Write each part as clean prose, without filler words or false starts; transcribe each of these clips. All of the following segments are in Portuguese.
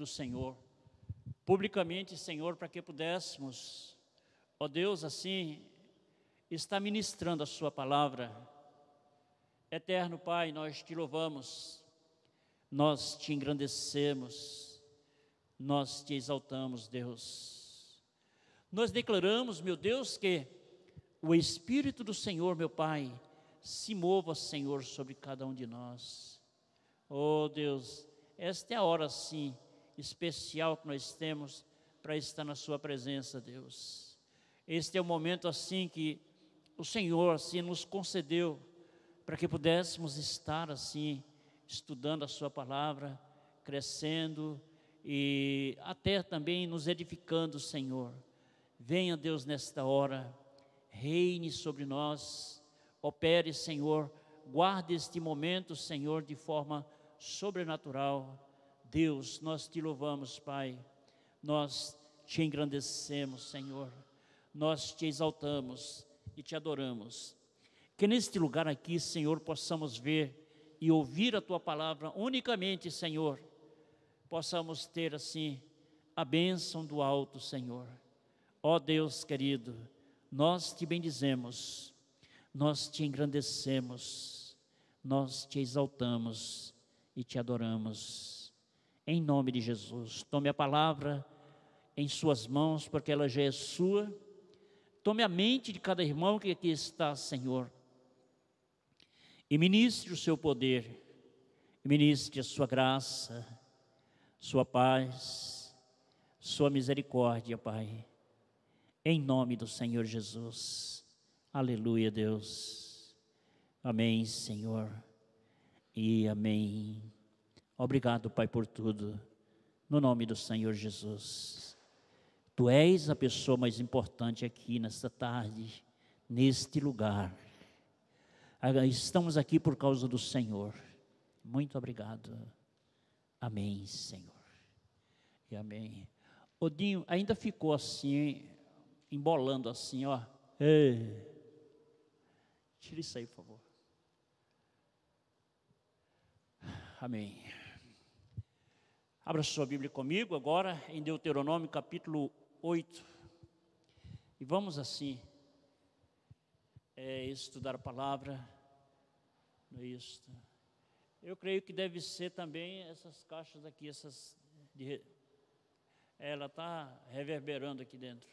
do Senhor, publicamente, Senhor, para que pudéssemos, ó Deus, assim, estar ministrando a sua palavra. Eterno Pai, nós te louvamos, nós te engrandecemos, nós te exaltamos, Deus. Nós declaramos, meu Deus, que o Espírito do Senhor, meu Pai, se mova, Senhor, sobre cada um de nós. Oh Deus, esta é a hora, sim, especial que nós temos para estar na sua presença, Deus. Este é o momento, assim, que o Senhor, assim, nos concedeu para que pudéssemos estar, assim, estudando a sua palavra, crescendo e até também nos edificando, Senhor. Venha, Deus, nesta hora, reine sobre nós, opere, Senhor, guarde este momento, Senhor, de forma sobrenatural. Deus, nós te louvamos, Pai, nós te engrandecemos, Senhor, nós te exaltamos e te adoramos. Que neste lugar aqui, Senhor, possamos ver e ouvir a Tua palavra unicamente, Senhor, possamos ter, assim, a bênção do alto, Senhor. Ó Deus querido, nós te bendizemos, nós te engrandecemos, nós te exaltamos e te adoramos. Em nome de Jesus, tome a palavra em suas mãos, porque ela já é sua. Tome a mente de cada irmão que aqui está, Senhor, e ministre o seu poder, e ministre a sua graça, sua paz, sua misericórdia, Pai. Em nome do Senhor Jesus. Aleluia, Deus. Amém, Senhor. E amém. Obrigado, Pai, por tudo. No nome do Senhor Jesus. Tu és a pessoa mais importante aqui nesta tarde, neste lugar. Estamos aqui por causa do Senhor. Muito obrigado. Amém, Senhor. E amém. Odinho, ainda ficou assim, embolando assim, ó. Ei. Tira isso aí, por favor. Amém. Abra sua Bíblia comigo agora em Deuteronômio capítulo 8. E vamos assim, estudar a palavra. Não é isso. Eu creio que deve ser também essas caixas aqui, ela está reverberando aqui dentro.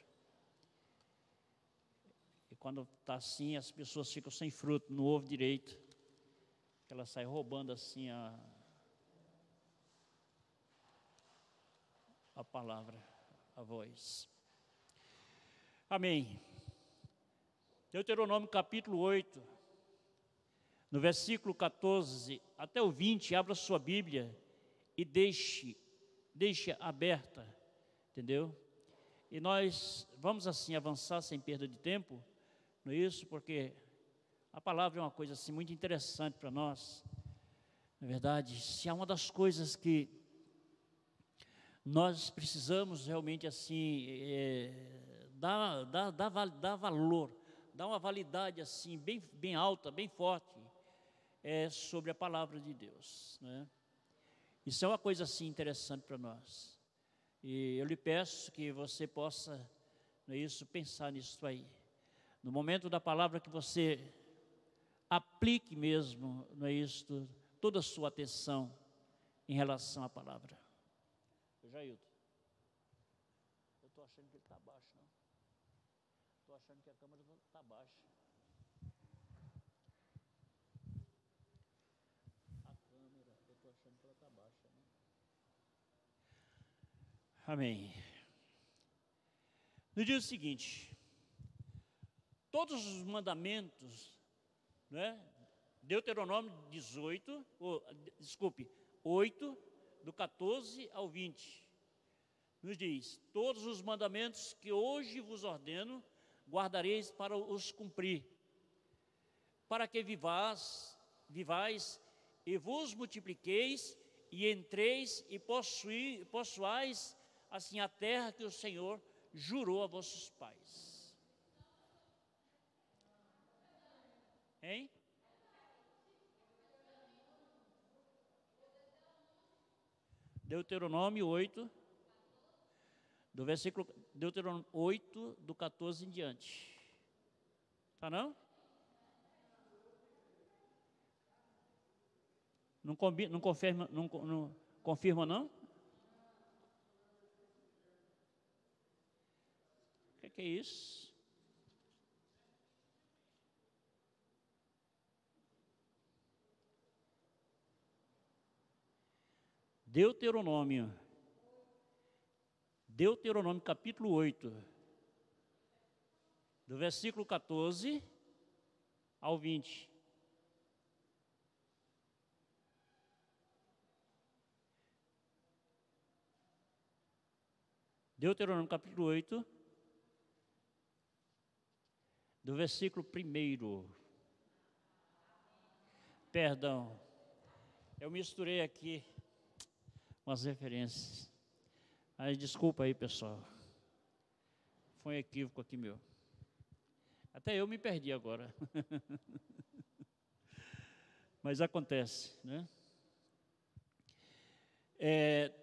E quando está assim, as pessoas ficam sem fruto, não ouvem direito. Ela sai roubando assim a palavra, a voz. Amém. Deuteronômio capítulo 8, no versículo 14 até o 20, abra sua Bíblia e deixe aberta, entendeu? E nós vamos assim avançar sem perda de tempo, não é isso? Porque a palavra é uma coisa assim muito interessante para nós. Na verdade, se há uma das coisas que nós precisamos realmente assim dar valor, dar uma validade assim bem alta, bem forte, sobre a palavra de Deus, né? Isso é uma coisa assim interessante para nós. E eu lhe peço que você possa, não é isso, pensar nisso aí. No momento da palavra que você aplique mesmo, não é isso, toda a sua atenção em relação à palavra. Jailton, eu estou achando que ele está baixo, não? Estou achando que a câmera está baixa. A câmera, eu estou achando que ela está baixa, né? Amém. No dia seguinte, todos os mandamentos, né? Deuteronômio 8, do 14 ao 20, nos diz: todos os mandamentos que hoje vos ordeno, guardareis para os cumprir, para que vivais e vos multipliqueis, e entreis e possuais assim a terra que o Senhor jurou a vossos pais. Hein? Deuteronômio 8, do versículo Deuteronômio 8, do 14 em diante. Tá não? Não confirma, não confirma não? O que é isso? Deuteronômio capítulo 8, do versículo 14 ao 20. Deuteronômio capítulo 8, do versículo 1. Perdão, eu misturei aqui umas referências. Aí, desculpa aí, pessoal. Foi um equívoco aqui meu. Até eu me perdi agora. Mas acontece, né?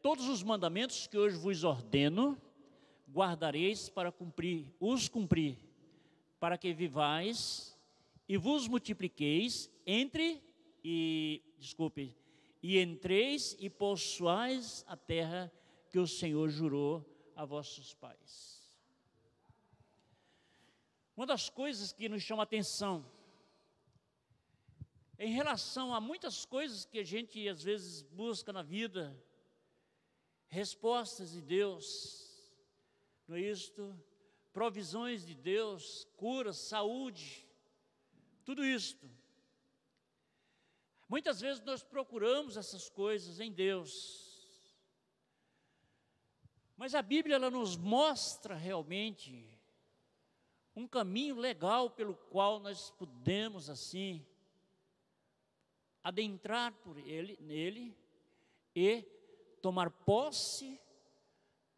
Todos os mandamentos que hoje vos ordeno, guardareis para os cumprir, para que vivais e vos multipliqueis e entreis e possuais a terra que o Senhor jurou a vossos pais. Uma das coisas que nos chama a atenção, em relação a muitas coisas que a gente às vezes busca na vida, respostas de Deus, não é isto? Provisões de Deus, curas, saúde, tudo isto. Muitas vezes nós procuramos essas coisas em Deus, mas a Bíblia ela nos mostra realmente um caminho legal pelo qual nós podemos assim adentrar nele e tomar posse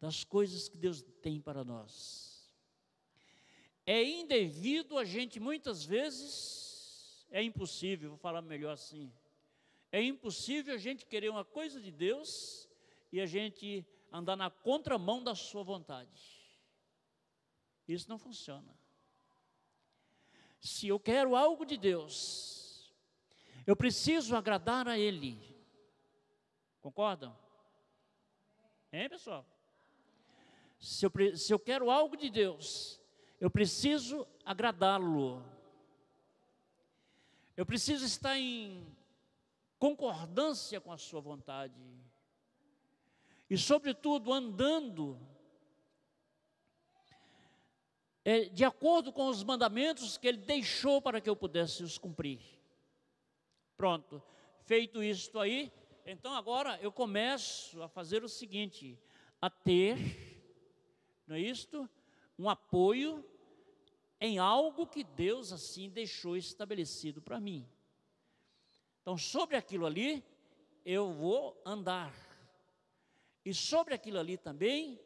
das coisas que Deus tem para nós. É indevido a gente muitas vezes, é impossível, vou falar melhor assim, é impossível a gente querer uma coisa de Deus e a gente andar na contramão da sua vontade. Isso não funciona. Se eu quero algo de Deus, eu preciso agradar a Ele. Concordam? Hein, pessoal? Se eu quero algo de Deus, eu preciso agradá-lo. Eu preciso estar em concordância com a sua vontade. E, sobretudo, andando de acordo com os mandamentos que Ele deixou para que eu pudesse os cumprir. Pronto, feito isto aí, então agora eu começo a fazer o seguinte, a ter, não é isto? Um apoio em algo que Deus assim deixou estabelecido para mim. Então, sobre aquilo ali, eu vou andar. E sobre aquilo ali também,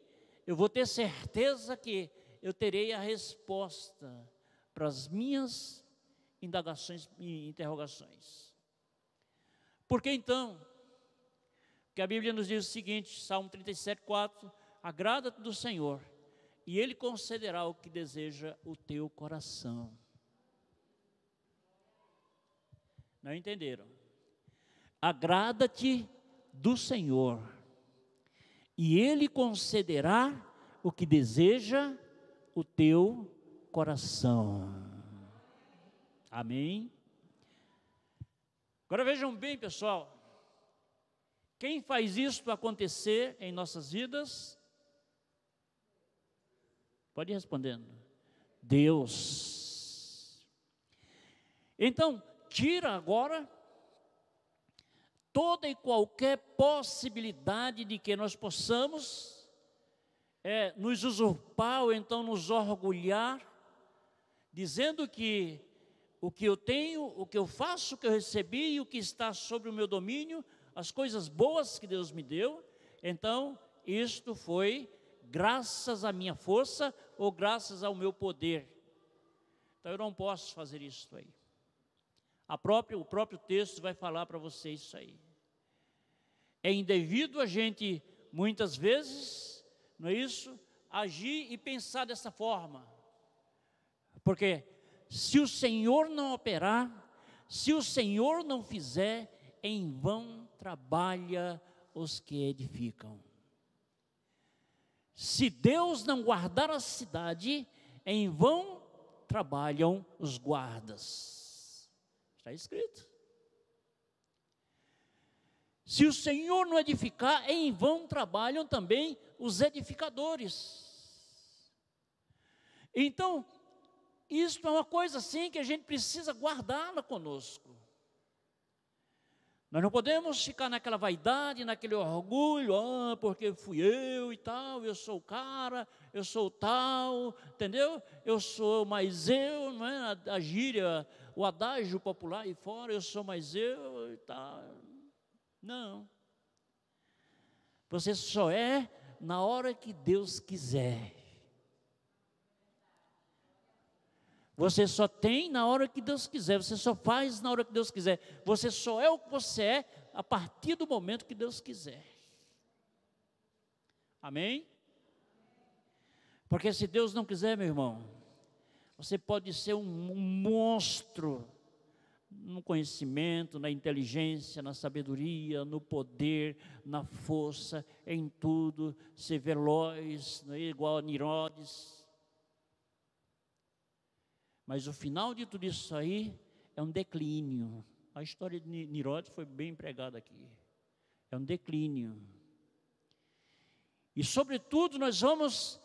eu vou ter certeza que eu terei a resposta para as minhas indagações e interrogações. Por que então? Porque a Bíblia nos diz o seguinte, Salmo 37:4, agrada-te do Senhor, e Ele concederá o que deseja o teu coração. Não entenderam? Agrada-te do Senhor, e Ele concederá o que deseja o teu coração. Amém? Agora vejam bem, pessoal, quem faz isto acontecer em nossas vidas? Pode ir respondendo. Deus. Então, tira agora toda e qualquer possibilidade de que nós possamos nos usurpar ou então nos orgulhar, dizendo que o que eu tenho, o que eu faço, o que eu recebi e o que está sobre o meu domínio, as coisas boas que Deus me deu, então isto foi graças à minha força ou graças ao meu poder. Então eu não posso fazer isso aí. O próprio texto vai falar para vocês isso aí. é indevido a gente, muitas vezes, não é isso? Agir e pensar dessa forma. Porque se o Senhor não operar, se o Senhor não fizer, em vão trabalha os que edificam. Se Deus não guardar a cidade, em vão trabalham os guardas. Está escrito. Se o Senhor não edificar, em vão trabalham também os edificadores. Então, isto é uma coisa assim que a gente precisa guardá-la conosco. Nós não podemos ficar naquela vaidade, naquele orgulho, porque fui eu e tal, eu sou o cara, eu sou o tal, entendeu? Eu sou mais eu, não é? A gíria, o adágio popular aí fora, eu sou mais eu e tal. Não. Você só é na hora que Deus quiser. Você só tem na hora que Deus quiser, você só faz na hora que Deus quiser. Você só é o que você é a partir do momento que Deus quiser. Amém? Porque se Deus não quiser, meu irmão, você pode ser um monstro no conhecimento, na inteligência, na sabedoria, no poder, na força, em tudo, ser veloz, não é igual a Nirodes. Mas o final de tudo isso aí é um declínio. A história de Nirodes foi bem empregada aqui. É um declínio. E sobretudo nós vamos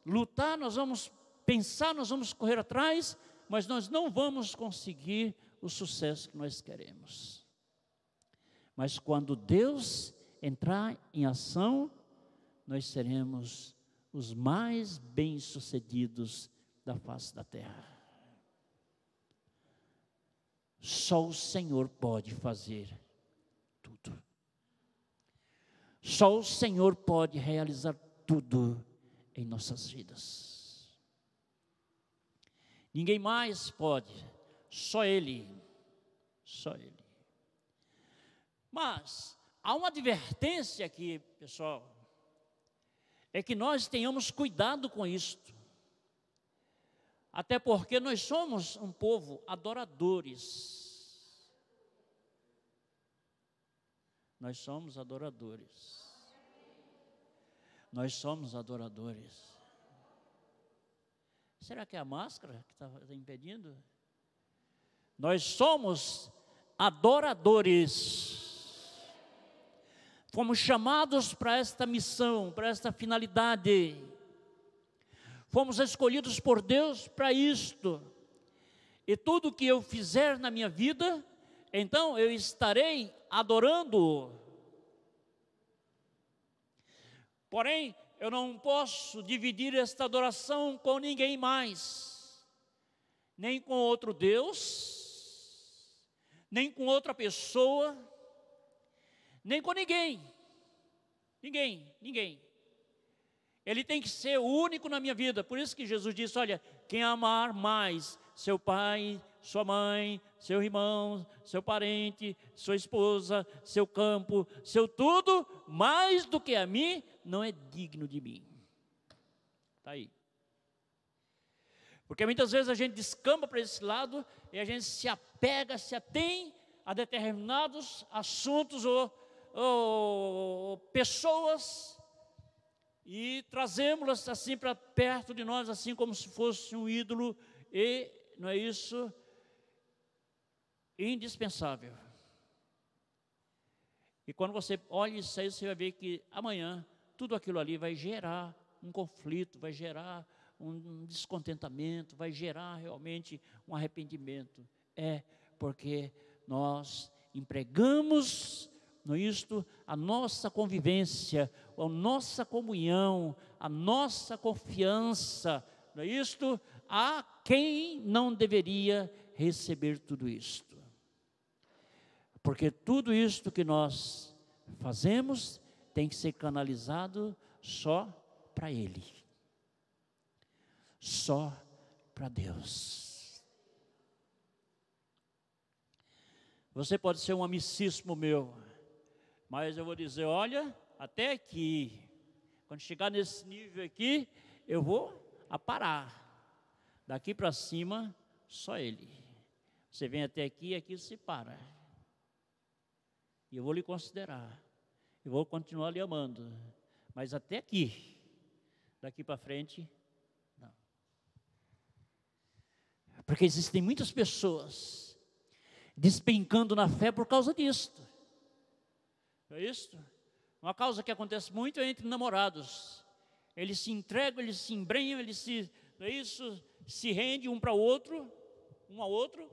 lutar, nós vamos pensar, nós vamos correr atrás, mas nós não vamos conseguir o sucesso que nós queremos. Mas quando Deus entrar em ação, nós seremos os mais bem-sucedidos da face da terra. Só o Senhor pode fazer tudo. Só o Senhor pode realizar tudo em nossas vidas. Ninguém mais pode, só Ele. Só Ele. Mas há uma advertência aqui, pessoal, é que nós tenhamos cuidado com isto. Até porque nós somos um povo adoradores. Nós somos adoradores. Nós somos adoradores. Será que é a máscara que está impedindo? Nós somos adoradores. Fomos chamados para esta missão, para esta finalidade. Fomos escolhidos por Deus para isto. E tudo que eu fizer na minha vida, então eu estarei adorando-o. Porém, eu não posso dividir esta adoração com ninguém mais. Nem com outro Deus, nem com outra pessoa, nem com ninguém. Ninguém. Ele tem que ser o único na minha vida. Por isso que Jesus disse, olha, quem amar mais seu pai, sua mãe, seu irmão, seu parente, sua esposa, seu campo, seu tudo, mais do que a mim, não é digno de mim. Está aí. Porque muitas vezes a gente descamba para esse lado e a gente se apega, se atém a determinados assuntos ou pessoas e trazemos-las assim para perto de nós, assim como se fosse um ídolo, e não é isso? Indispensável. E quando você olha isso aí, você vai ver que amanhã tudo aquilo ali vai gerar um conflito, vai gerar um descontentamento, vai gerar realmente um arrependimento. É porque nós empregamos isto, a nossa convivência, a nossa comunhão, a nossa confiança, não é isto? A quem não deveria receber tudo isto. Porque tudo isto que nós fazemos tem que ser canalizado só para Ele. Só para Deus. Você pode ser um amicíssimo meu, Mas eu vou dizer, olha, até aqui. Quando chegar nesse nível aqui, eu vou parar. Daqui para cima, só Ele. Você vem até aqui e aqui se para. E eu vou lhe considerar. Eu vou continuar lhe amando. Mas até aqui. Daqui para frente, não. Porque existem muitas pessoas despencando na fé por causa disto. É isso? Uma causa que acontece muito é entre namorados. Eles se entregam, eles se embrenham, eles se, não é isso? Se rendem um para o outro, um ao outro,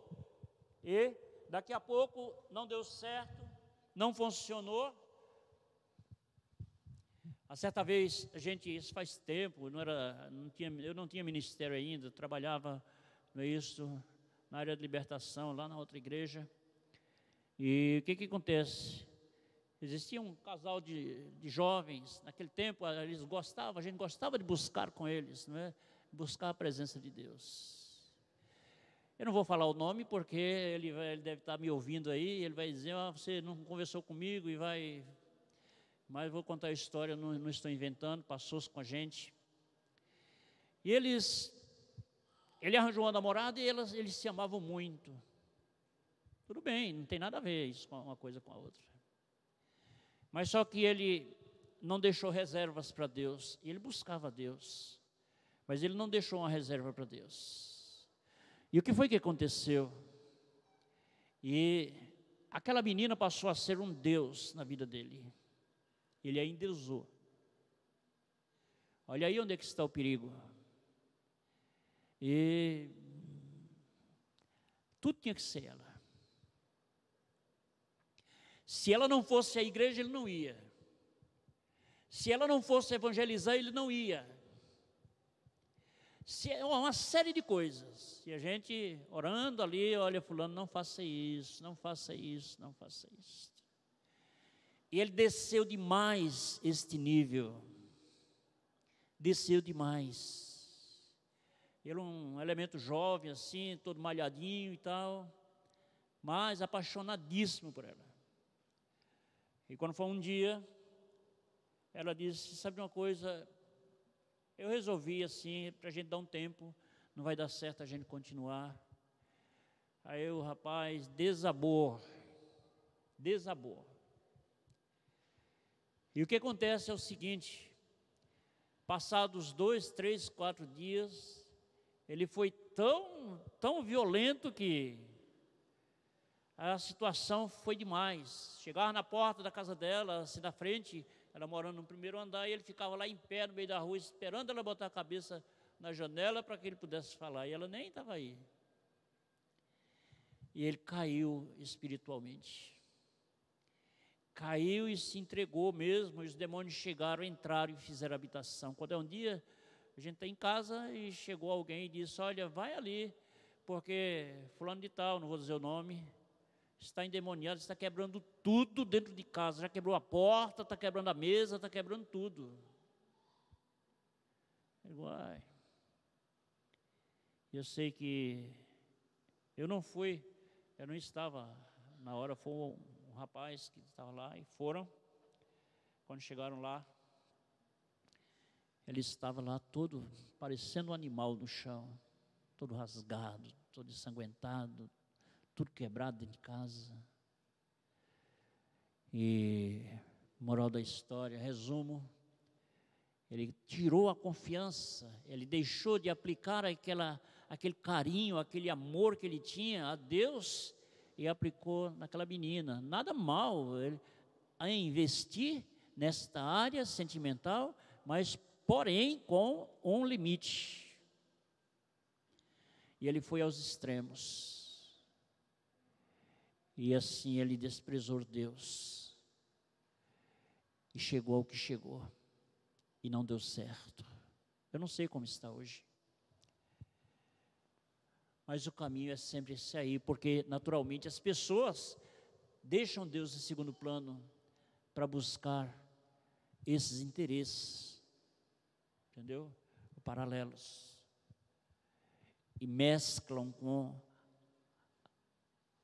e daqui a pouco não deu certo, não funcionou. A certa vez, isso faz tempo, eu não tinha ministério ainda, trabalhava, não é isso, na área de libertação, lá na outra igreja. E o que acontece? Existia um casal de jovens, naquele tempo eles gostavam, a gente gostava de buscar com eles, não é? Buscar a presença de Deus. Eu não vou falar o nome porque ele deve estar me ouvindo aí, ele vai dizer, você não conversou comigo e vai... Mas vou contar a história, não estou inventando, passou-se com a gente. E ele arranjou uma namorada e eles se amavam muito. Tudo bem, não tem nada a ver isso com uma coisa com a outra. Mas só que ele não deixou reservas para Deus. Ele buscava Deus, mas ele não deixou uma reserva para Deus. E o que foi que aconteceu? E aquela menina passou a ser um Deus na vida dele. Ele a endeusou. Olha aí onde é que está o perigo. E tudo tinha que ser ela. Se ela não fosse à igreja, ele não ia. Se ela não fosse evangelizar, ele não ia. Uma série de coisas. E a gente orando ali, olha, fulano, não faça isso, não faça isso, não faça isso. E ele desceu demais este nível. Desceu demais. Ele é um elemento jovem assim, todo malhadinho e tal, mas apaixonadíssimo por ela. E quando foi um dia, ela disse, sabe de uma coisa, eu resolvi assim, para a gente dar um tempo, não vai dar certo a gente continuar. Aí o rapaz desabou. E o que acontece é o seguinte, passados 2, 3, 4 dias, ele foi tão violento que a situação foi demais. Chegava na porta da casa dela, assim na frente, ela morando no primeiro andar, e ele ficava lá em pé no meio da rua, esperando ela botar a cabeça na janela para que ele pudesse falar, e ela nem estava aí. E ele caiu espiritualmente. Caiu e se entregou mesmo, e os demônios chegaram, entraram e fizeram habitação. Quando é um dia, a gente está em casa e chegou alguém e disse, olha, vai ali, porque fulano de tal, não vou dizer o nome, está endemoniado, está quebrando tudo dentro de casa, já quebrou a porta, está quebrando a mesa, está quebrando tudo. Eu sei que eu não estava na hora, foi um rapaz que estava lá e foram. Quando chegaram lá, ele estava lá todo parecendo um animal no chão, todo rasgado, todo ensanguentado, tudo quebrado dentro de casa. E moral da história, resumo, ele tirou a confiança, ele deixou de aplicar aquele carinho, aquele amor que ele tinha a Deus e aplicou naquela menina. Nada mal a investir nesta área sentimental, mas porém com um limite. E ele foi aos extremos. E assim ele desprezou Deus. E chegou ao que chegou. E não deu certo. Eu não sei como está hoje. Mas o caminho é sempre esse aí, porque naturalmente as pessoas deixam Deus em segundo plano para buscar esses interesses, entendeu? Paralelos. E mesclam com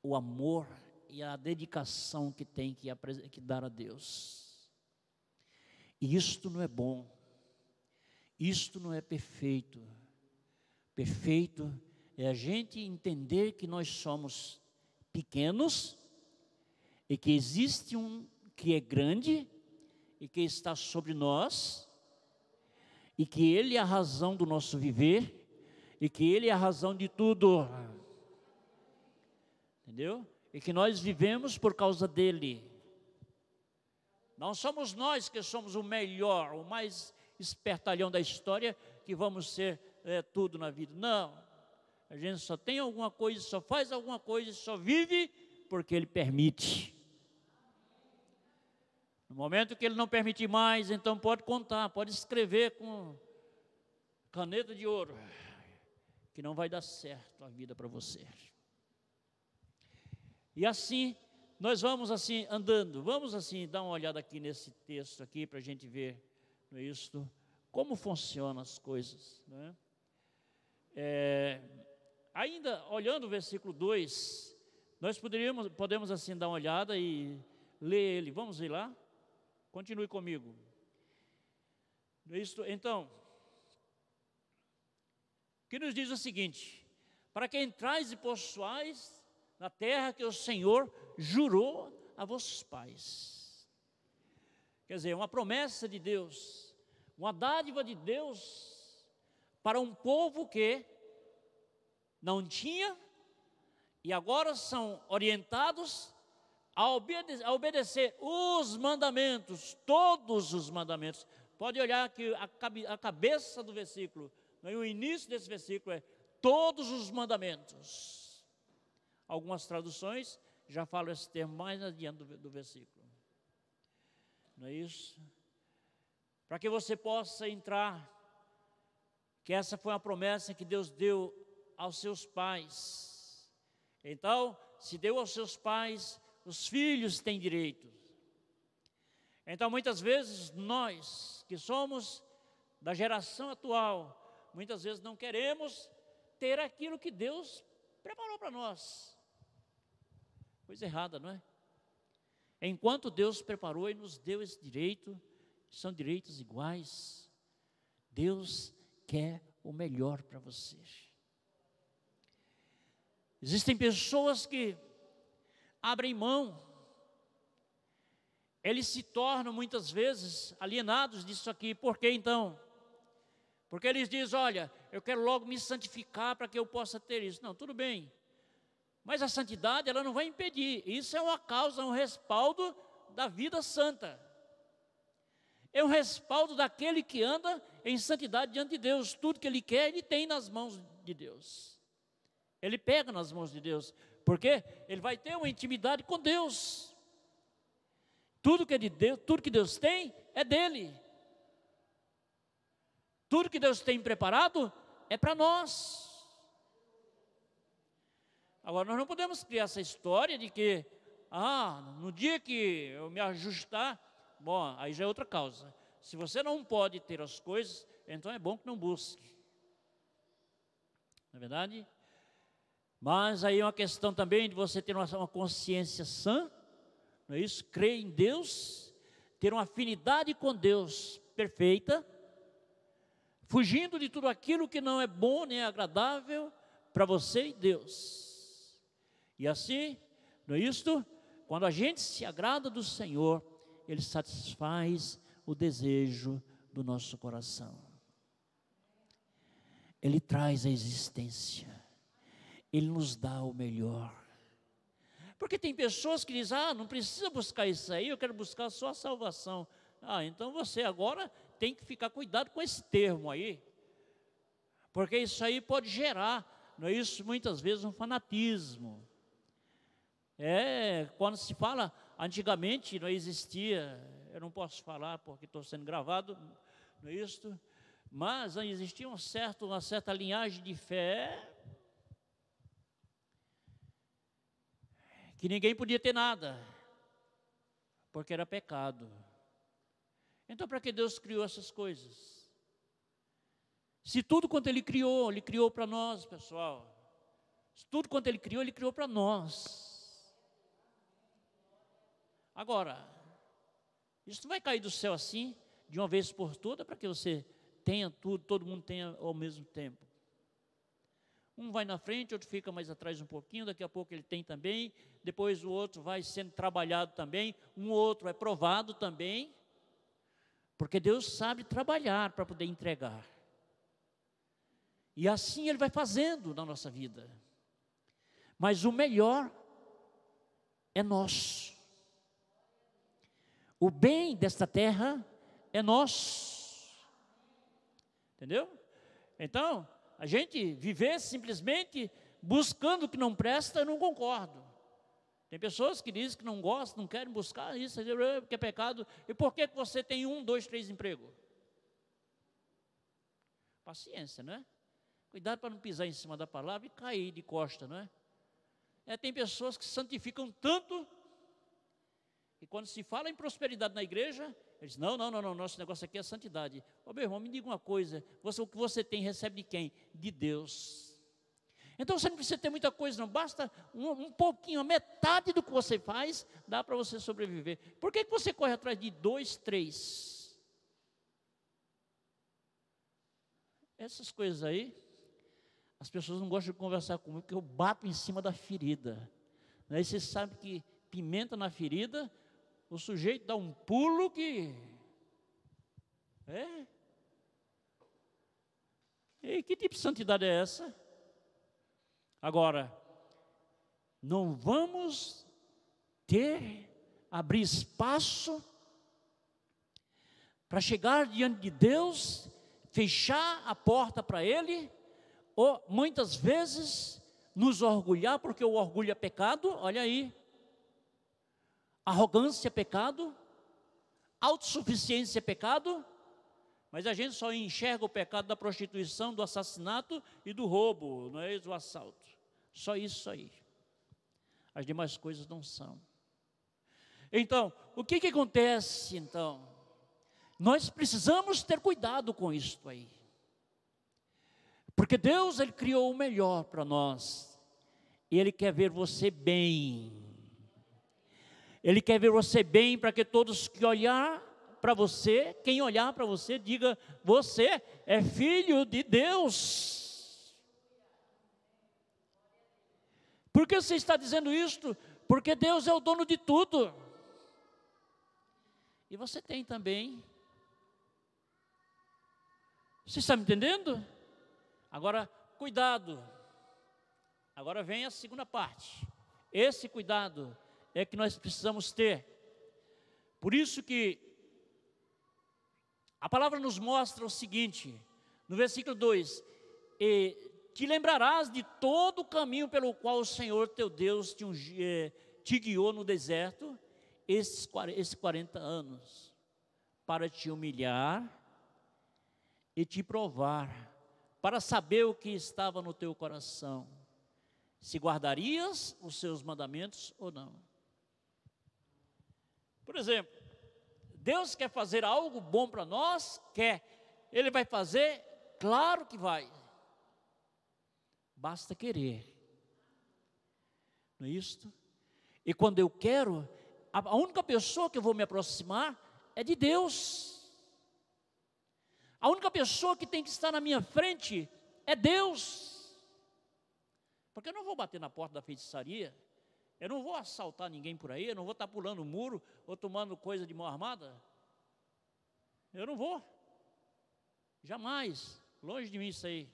o amor e a dedicação que tem que dar a Deus. E isto não é bom, isto não é perfeito. Perfeito é a gente entender que nós somos pequenos e que existe um que é grande e que está sobre nós e que Ele é a razão do nosso viver e que Ele é a razão de tudo. Entendeu? E que nós vivemos por causa dEle. Não somos nós que somos o melhor, o mais espertalhão da história, que vamos ser tudo na vida. Não. A gente só tem alguma coisa, só faz alguma coisa, só vive porque Ele permite. No momento que Ele não permitir mais, então pode contar, pode escrever com caneta de ouro, que não vai dar certo a vida para você. E assim, nós vamos assim andando, vamos assim dar uma olhada aqui nesse texto aqui, para a gente ver, não é isso, como funcionam as coisas, né? Ainda olhando o versículo 2, nós podemos assim dar uma olhada e ler ele. Vamos ver lá? Continue comigo. Então, que nos diz o seguinte: para que entrais e possuais na terra que o Senhor jurou a vossos pais. Quer dizer, uma promessa de Deus, uma dádiva de Deus para um povo que não tinha e agora são orientados a obedecer os mandamentos, todos os mandamentos. Pode olhar que a cabeça do versículo, o início desse versículo é todos os mandamentos. Algumas traduções já falam esse termo mais adiante do versículo. Não é isso? Para que você possa entrar, que essa foi uma promessa que Deus deu aos seus pais. Então, se deu aos seus pais, os filhos têm direitos. Então, muitas vezes, nós, que somos da geração atual, muitas vezes não queremos ter aquilo que Deus preparou para nós. Coisa errada, não é? Enquanto Deus preparou e nos deu esse direito, são direitos iguais. Deus quer o melhor para você. Existem pessoas que abrem mão, eles se tornam muitas vezes alienados disso aqui. Por que então? Porque eles dizem: olha, eu quero logo me santificar para que eu possa ter isso. Não, tudo bem. Mas a santidade, ela não vai impedir. Isso é uma causa, um respaldo da vida santa. É um respaldo daquele que anda em santidade diante de Deus. Tudo que ele quer, ele tem nas mãos de Deus. Ele pega nas mãos de Deus. Porque ele vai ter uma intimidade com Deus. Tudo que é de Deus, tudo que Deus tem, é dele. Tudo que Deus tem preparado é para nós. Agora, nós não podemos criar essa história de que, no dia que eu me ajustar, bom, aí já é outra causa. Se você não pode ter as coisas, então é bom que não busque. Não é verdade? Mas aí é uma questão também de você ter uma consciência sã, não é isso? Crer em Deus, ter uma afinidade com Deus perfeita, fugindo de tudo aquilo que não é bom nem agradável para você e Deus. E assim, não é isto? Quando a gente se agrada do Senhor, Ele satisfaz o desejo do nosso coração. Ele traz a existência. Ele nos dá o melhor. Porque tem pessoas que dizem: não precisa buscar isso aí, eu quero buscar só a salvação. Então você agora tem que ficar cuidado com esse termo aí. Porque isso aí pode gerar, não é isso? Muitas vezes um fanatismo. Quando se fala, antigamente não existia, eu não posso falar porque estou sendo gravado, não é isso? Mas existia uma certa linhagem de fé que ninguém podia ter nada, porque era pecado. Então, para que Deus criou essas coisas? Se tudo quanto Ele criou para nós, pessoal. Se tudo quanto Ele criou para nós. Agora, isso não vai cair do céu assim, de uma vez por toda, para que você tenha tudo, todo mundo tenha ao mesmo tempo. Um vai na frente, outro fica mais atrás um pouquinho, daqui a pouco ele tem também, depois o outro vai sendo trabalhado também, um outro é provado também, porque Deus sabe trabalhar para poder entregar. E assim Ele vai fazendo na nossa vida. Mas o melhor é nosso. O bem desta terra é nosso. Entendeu? Então, a gente viver simplesmente buscando o que não presta, eu não concordo. Tem pessoas que dizem que não gostam, não querem buscar isso, porque é pecado. E por que você tem 1, 2, 3 empregos? Paciência, não é? Cuidado para não pisar em cima da palavra e cair de costa, não é? Tem pessoas que se santificam tanto, e quando se fala em prosperidade na igreja, eles dizem, não, nosso negócio aqui é santidade. Ô meu irmão, me diga uma coisa, o que você tem recebe de quem? De Deus. Então você não precisa ter muita coisa, não, basta um pouquinho, a metade do que você faz, dá para você sobreviver. Por que você corre atrás de 2, 3? Essas coisas aí, as pessoas não gostam de conversar comigo, porque eu bato em cima da ferida. Aí você sabe que pimenta na ferida, o sujeito dá um pulo que... E que tipo de santidade é essa? Agora, não vamos abrir espaço para chegar diante de Deus, fechar a porta para Ele, ou muitas vezes nos orgulhar, porque o orgulho é pecado, olha aí. Arrogância é pecado, autossuficiência é pecado, mas a gente só enxerga o pecado da prostituição, do assassinato e do roubo, não é? Do assalto. Só isso aí. As demais coisas não são. Então, o que acontece então? Nós precisamos ter cuidado com isso aí. Porque Deus, Ele criou o melhor para nós. E Ele quer ver você bem. Ele quer ver você bem para que todos que olhar para você, quem olhar para você, diga, você é filho de Deus. Por que você está dizendo isto? Porque Deus é o dono de tudo. E você tem também. Você está me entendendo? Agora, cuidado. Agora vem a segunda parte. Esse cuidado é que nós precisamos ter. Por isso que a palavra nos mostra o seguinte, no versículo 2, e te lembrarás de todo o caminho pelo qual o Senhor teu Deus te guiou no deserto, esses 40 anos, para te humilhar e te provar, para saber o que estava no teu coração, se guardarias os seus mandamentos ou não. Por exemplo, Deus quer fazer algo bom para nós? Quer. Ele vai fazer? Claro que vai. Basta querer. Não é isto? E quando eu quero, a única pessoa que eu vou me aproximar é de Deus. A única pessoa que tem que estar na minha frente é Deus. Porque eu não vou bater na porta da feitiçaria. Eu não vou assaltar ninguém por aí, eu não vou estar pulando o muro ou tomando coisa de mão armada. Eu não vou. Jamais. Longe de mim isso aí.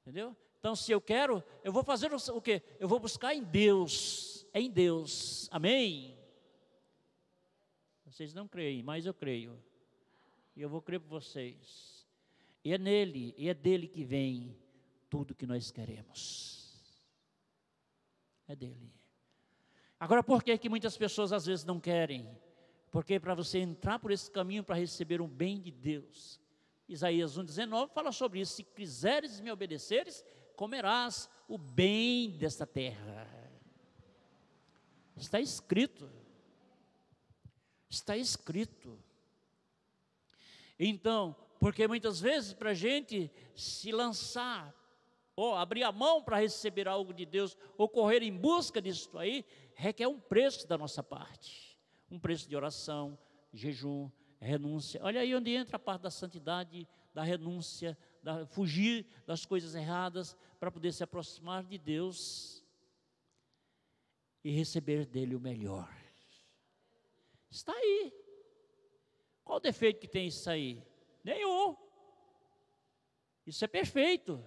Entendeu? Então, se eu quero, eu vou fazer o quê? Eu vou buscar em Deus. É em Deus. Amém? Vocês não creem, mas eu creio. E eu vou crer por vocês. E é nele, e é dele que vem tudo que nós queremos. É dele. Agora, por que muitas pessoas às vezes não querem? Porque para você entrar por esse caminho para receber o bem de Deus, Isaías 1,19 fala sobre isso. Se quiseres me obedeceres, comerás o bem desta terra. Está escrito. Está escrito. Então, porque muitas vezes para a gente se lançar, ou abrir a mão para receber algo de Deus, ou correr em busca disso aí, requer um preço da nossa parte. Um preço de oração, jejum, renúncia. Olha aí onde entra a parte da santidade, da renúncia, fugir das coisas erradas para poder se aproximar de Deus e receber dele o melhor. Está aí. Qual o defeito que tem isso aí? Nenhum. Isso é perfeito.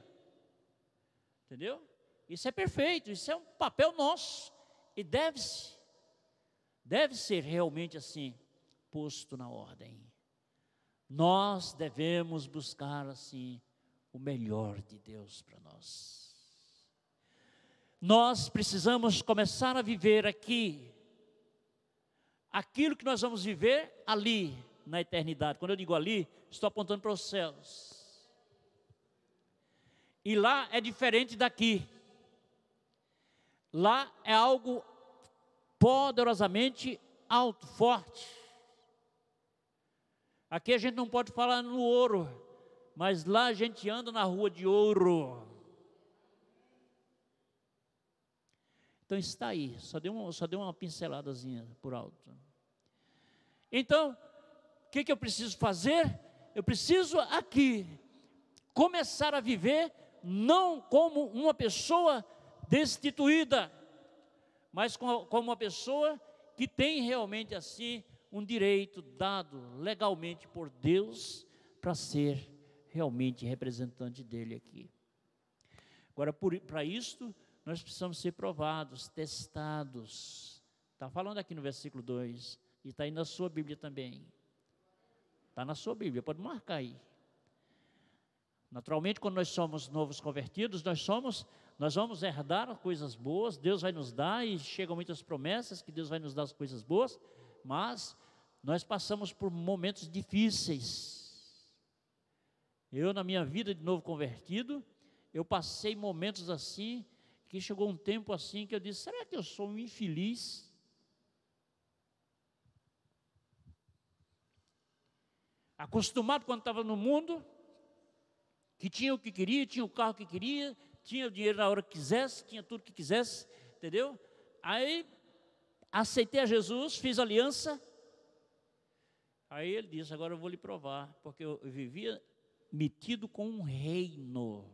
Entendeu? Isso é perfeito, isso é um papel nosso. E deve ser realmente assim, posto na ordem. Nós devemos buscar assim, o melhor de Deus para nós. Nós precisamos começar a viver aqui, aquilo que nós vamos viver ali, na eternidade. Quando eu digo ali, estou apontando para os céus. E lá é diferente daqui. Lá é algo poderosamente alto, forte. Aqui a gente não pode falar no ouro, mas lá a gente anda na rua de ouro. Então está aí, só deu uma pinceladazinha por alto. Então, o que eu preciso fazer? Eu preciso aqui começar a viver não como uma pessoa destituída, mas como uma pessoa que tem realmente assim um direito dado legalmente por Deus para ser realmente representante dele aqui. Agora, para isto, nós precisamos ser provados, testados. Está falando aqui no versículo 2, e está aí na sua Bíblia também. Está na sua Bíblia, pode marcar aí. Naturalmente, quando nós somos novos convertidos, nós vamos herdar coisas boas, Deus vai nos dar, e chegam muitas promessas que Deus vai nos dar as coisas boas, mas nós passamos por momentos difíceis. Eu, na minha vida de novo convertido, eu passei momentos assim, que chegou um tempo assim, que eu disse, será que eu sou um infeliz? Acostumado quando estava no mundo, que tinha o que queria, tinha o carro que queria, tinha o dinheiro na hora que quisesse, tinha tudo que quisesse, entendeu? Aí, aceitei a Jesus, fiz aliança, aí ele disse, agora eu vou lhe provar, porque eu vivia metido com um reino,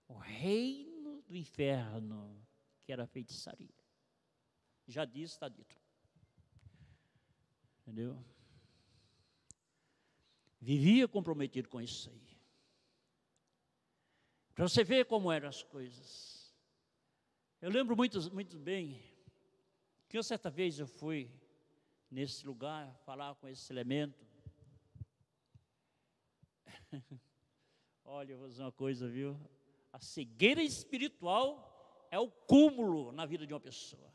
o reino do inferno, que era a feitiçaria. Já disse, está dito. Entendeu? Vivia comprometido com isso aí. Para você ver como eram as coisas. Eu lembro muito bem que certa vez eu fui nesse lugar falar com esse elemento. Olha, eu vou dizer uma coisa, viu? A cegueira espiritual é o cúmulo na vida de uma pessoa.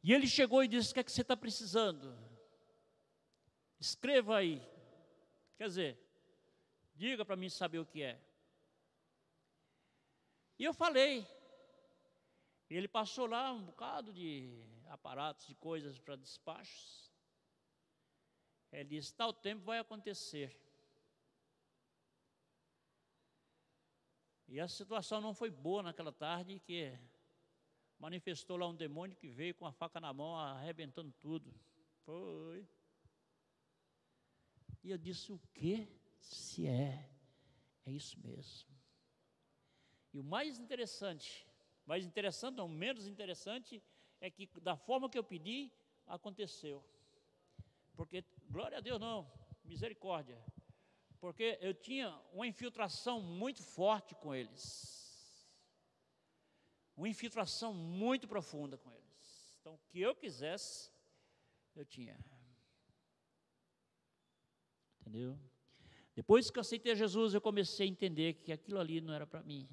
E ele chegou e disse, o que é que você está precisando? Escreva aí. Quer dizer, diga para mim saber o que é. E eu falei. Ele passou lá um bocado de aparatos, de coisas para despachos. Ele disse, tal tempo vai acontecer. E a situação não foi boa naquela tarde, que manifestou lá um demônio que veio com a faca na mão, arrebentando tudo. Foi. E eu disse, o quê? Se é isso mesmo. E o mais interessante não, menos interessante, é que da forma que eu pedi, aconteceu. Porque, glória a Deus não, misericórdia. Porque eu tinha uma infiltração muito forte com eles. Uma infiltração muito profunda com eles. Então, o que eu quisesse, eu tinha. Entendeu? Depois que eu aceitei Jesus, eu comecei a entender que aquilo ali não era para mim.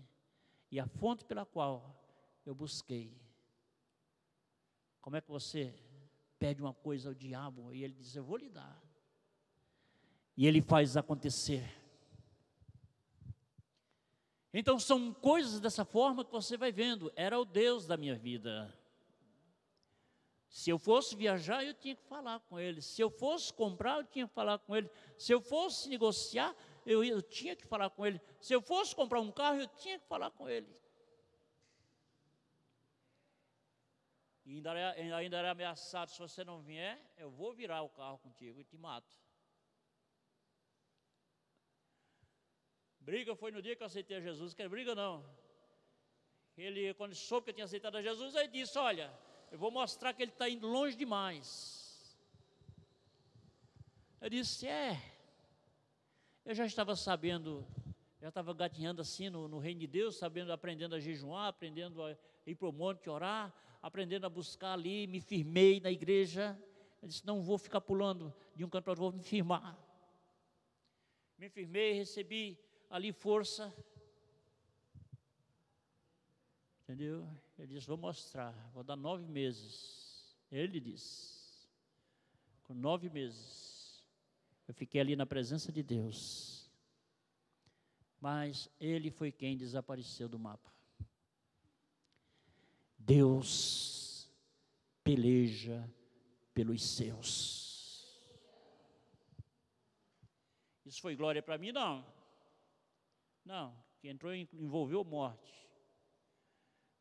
E a fonte pela qual eu busquei. Como é que você pede uma coisa ao diabo e ele diz, eu vou lhe dar. E ele faz acontecer. Então são coisas dessa forma que você vai vendo. Era o Deus da minha vida. Se eu fosse viajar, eu tinha que falar com ele. Se eu fosse comprar, eu tinha que falar com ele. Se eu fosse negociar, eu tinha que falar com ele. Se eu fosse comprar um carro, eu tinha que falar com ele. E ainda era ameaçado, se você não vier, eu vou virar o carro contigo e te mato. Briga foi no dia que eu aceitei a Jesus, quer briga não. Ele, quando soube que eu tinha aceitado a Jesus, ele disse, olha, eu vou mostrar que ele está indo longe demais. Eu disse, eu já estava sabendo, já estava gatinhando assim no reino de Deus, aprendendo a jejuar, aprendendo a ir para o monte orar, aprendendo a buscar ali, me firmei na igreja. Eu disse, não vou ficar pulando de um canto para outro, vou me firmar. Me firmei, recebi ali força. Entendeu? Ele disse, vou mostrar, vou dar 9 meses. Ele disse, com 9 meses, eu fiquei ali na presença de Deus. Mas ele foi quem desapareceu do mapa. Deus peleja pelos seus. Isso foi glória para mim? Não. Não, que entrou envolveu morte.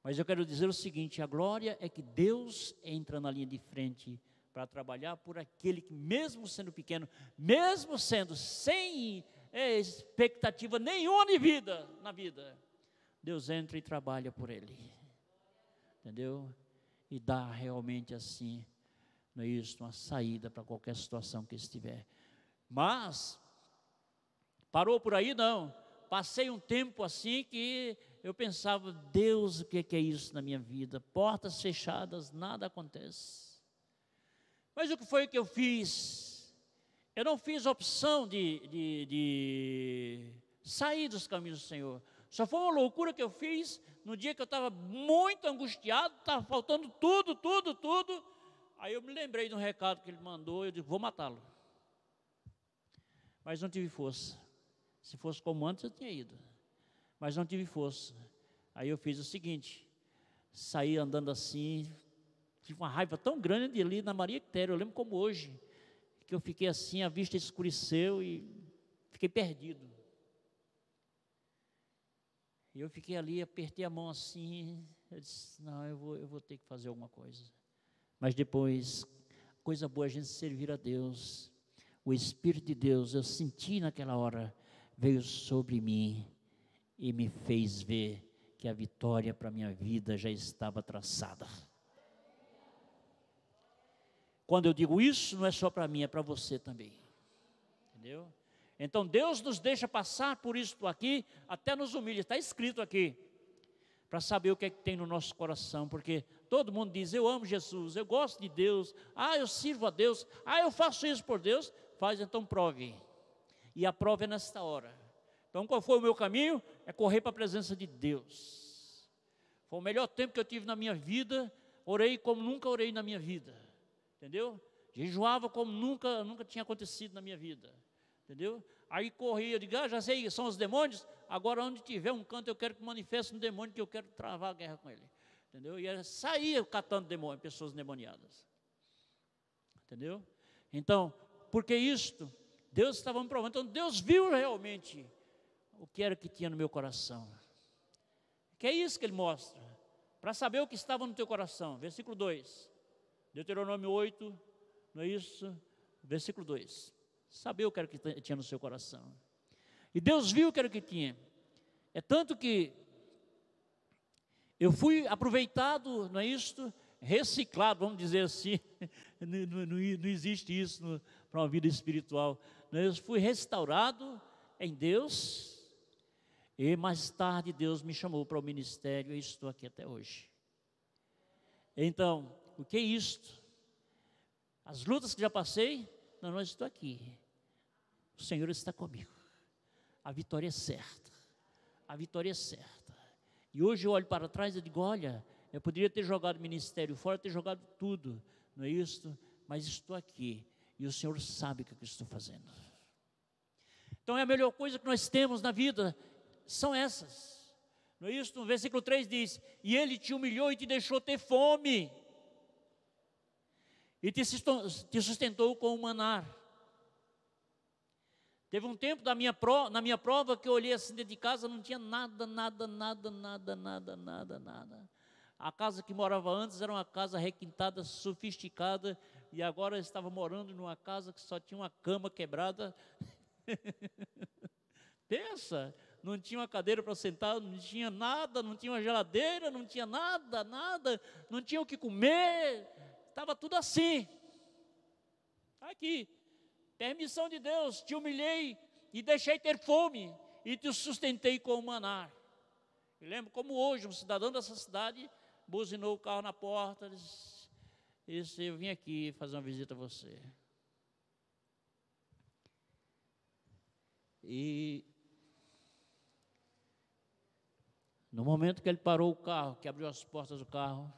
Mas eu quero dizer o seguinte, a glória é que Deus entra na linha de frente para trabalhar por aquele que, mesmo sendo pequeno, mesmo sendo sem expectativa nenhuma de vida, na vida, Deus entra e trabalha por ele. Entendeu? E dá realmente assim, não é isso, uma saída para qualquer situação que estiver. Mas, parou por aí? Não. Passei um tempo assim que eu pensava, Deus, o que é isso na minha vida? Portas fechadas, nada acontece. Mas o que foi que eu fiz? Eu não fiz opção de sair dos caminhos do Senhor. Só foi uma loucura que eu fiz no dia que eu estava muito angustiado, estava faltando tudo. Aí eu me lembrei de um recado que ele mandou, eu disse, vou matá-lo. Mas não tive força. Se fosse como antes, eu tinha ido. Mas não tive força. Aí eu fiz o seguinte, saí andando assim, tive uma raiva tão grande ali na Maria Quitéria, eu lembro como hoje, que eu fiquei assim, a vista escureceu e fiquei perdido. E eu fiquei ali, apertei a mão assim, eu disse, não, eu vou ter que fazer alguma coisa. Mas depois, coisa boa a gente servir a Deus. O Espírito de Deus, eu senti naquela hora, veio sobre mim e me fez ver que a vitória para a minha vida já estava traçada. Quando eu digo isso, não é só para mim, é para você também. Entendeu? Então Deus nos deixa passar por isso aqui, até nos humilha, está escrito aqui, para saber o que é que tem no nosso coração, porque todo mundo diz, eu amo Jesus, eu gosto de Deus, eu sirvo a Deus, eu faço isso por Deus, faz, então prove, e a prova é nesta hora. Então qual foi o meu caminho? É correr para a presença de Deus. Foi o melhor tempo que eu tive na minha vida, orei como nunca orei na minha vida, entendeu? Jejuava como nunca tinha acontecido na minha vida. Entendeu? Aí corria, eu digo, já sei, são os demônios, agora onde tiver um canto eu quero que manifeste um demônio, que eu quero travar a guerra com ele. Entendeu? E eu saía catando demônios, pessoas endemoniadas. Entendeu? Então, porque isto, Deus estava me provando, então Deus viu realmente o que era que tinha no meu coração. Que é isso que Ele mostra, para saber o que estava no teu coração. Versículo 2, Deuteronômio 8, não é isso? Versículo 2. Saber o que era que tinha no seu coração. E Deus viu o que era que tinha. É tanto que eu fui aproveitado, não é isto? Reciclado, vamos dizer assim. Não existe isso para uma vida espiritual. Eu fui restaurado em Deus. E mais tarde Deus me chamou para o ministério e estou aqui até hoje. Então, o que é isto? As lutas que já passei, não estou aqui. O Senhor está comigo. A vitória é certa. A vitória é certa. E hoje eu olho para trás e digo, olha, eu poderia ter jogado o ministério fora, ter jogado tudo, não é isso? Mas estou aqui. E o Senhor sabe o que eu estou fazendo. Então é a melhor coisa que nós temos na vida, são essas. Não é isso? No versículo 3 diz, e Ele te humilhou e te deixou ter fome. E te sustentou com o maná. Teve um tempo na minha prova que eu olhei assim dentro de casa, não tinha nada. A casa que morava antes era uma casa requintada, sofisticada, e agora estava morando numa casa que só tinha uma cama quebrada. Pensa, não tinha uma cadeira para sentar, não tinha nada, não tinha uma geladeira, não tinha nada, não tinha o que comer, estava tudo assim. Aqui, permissão de Deus, te humilhei e deixei ter fome, e te sustentei com o maná. Eu lembro como hoje um cidadão dessa cidade buzinou o carro na porta, disse, eu vim aqui fazer uma visita a você. E no momento que ele parou o carro, que abriu as portas do carro,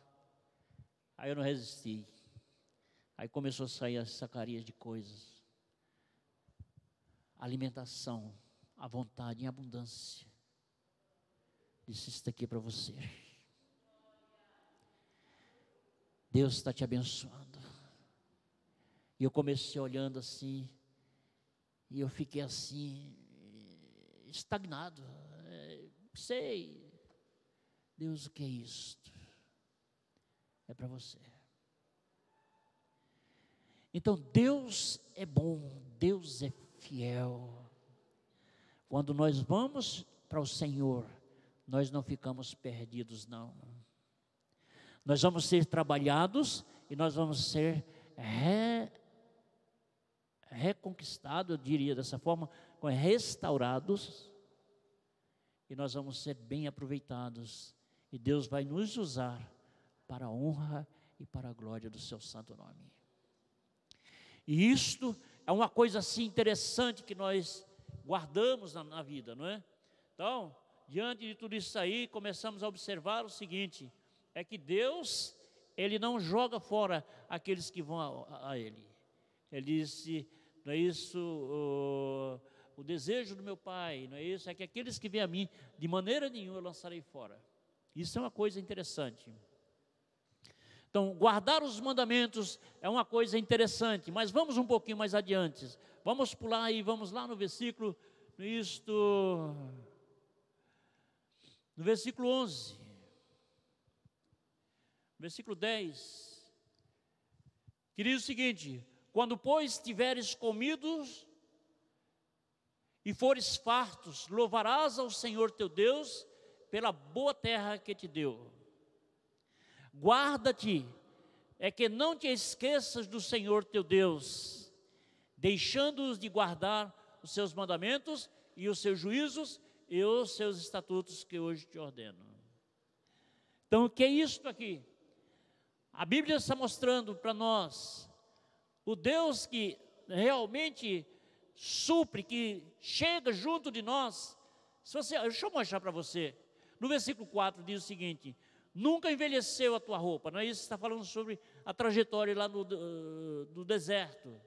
aí eu não resisti. Aí começou a sair as sacarias de coisas. Alimentação, à vontade, em abundância. Disse, isso daqui é para você. Deus está te abençoando. E eu comecei olhando assim, e eu fiquei assim, estagnado. Sei, Deus, o que é isto? É para você. Então, Deus é bom, Deus é fiel. Quando nós vamos para o Senhor, nós não ficamos perdidos, não. Nós vamos ser trabalhados e nós vamos ser reconquistados, eu diria dessa forma, restaurados, e nós vamos ser bem aproveitados, e Deus vai nos usar para a honra e para a glória do seu santo nome. E isto é uma coisa assim interessante que nós guardamos na vida, não é? Então, diante de tudo isso aí, começamos a observar o seguinte, é que Deus, Ele não joga fora aqueles que vão a Ele. Ele disse, não é isso o desejo do meu Pai, não é isso? É que aqueles que vêm a mim, de maneira nenhuma eu lançarei fora. Isso é uma coisa interessante. Então, guardar os mandamentos é uma coisa interessante, mas vamos um pouquinho mais adiante. Vamos pular aí, vamos lá no versículo, no versículo 11. Versículo 10. Que diz o seguinte, quando, pois, tiveres comidos e fores fartos, louvarás ao Senhor teu Deus pela boa terra que te deu. Guarda-te, é que não te esqueças do Senhor teu Deus, deixando-os de guardar os seus mandamentos e os seus juízos e os seus estatutos que hoje te ordeno. Então, o que é isto aqui? A Bíblia está mostrando para nós o Deus que realmente supre, que chega junto de nós. Deixa eu mostrar para você. No versículo 4 diz o seguinte, nunca envelheceu a tua roupa, não é isso? Está falando sobre a trajetória lá do deserto.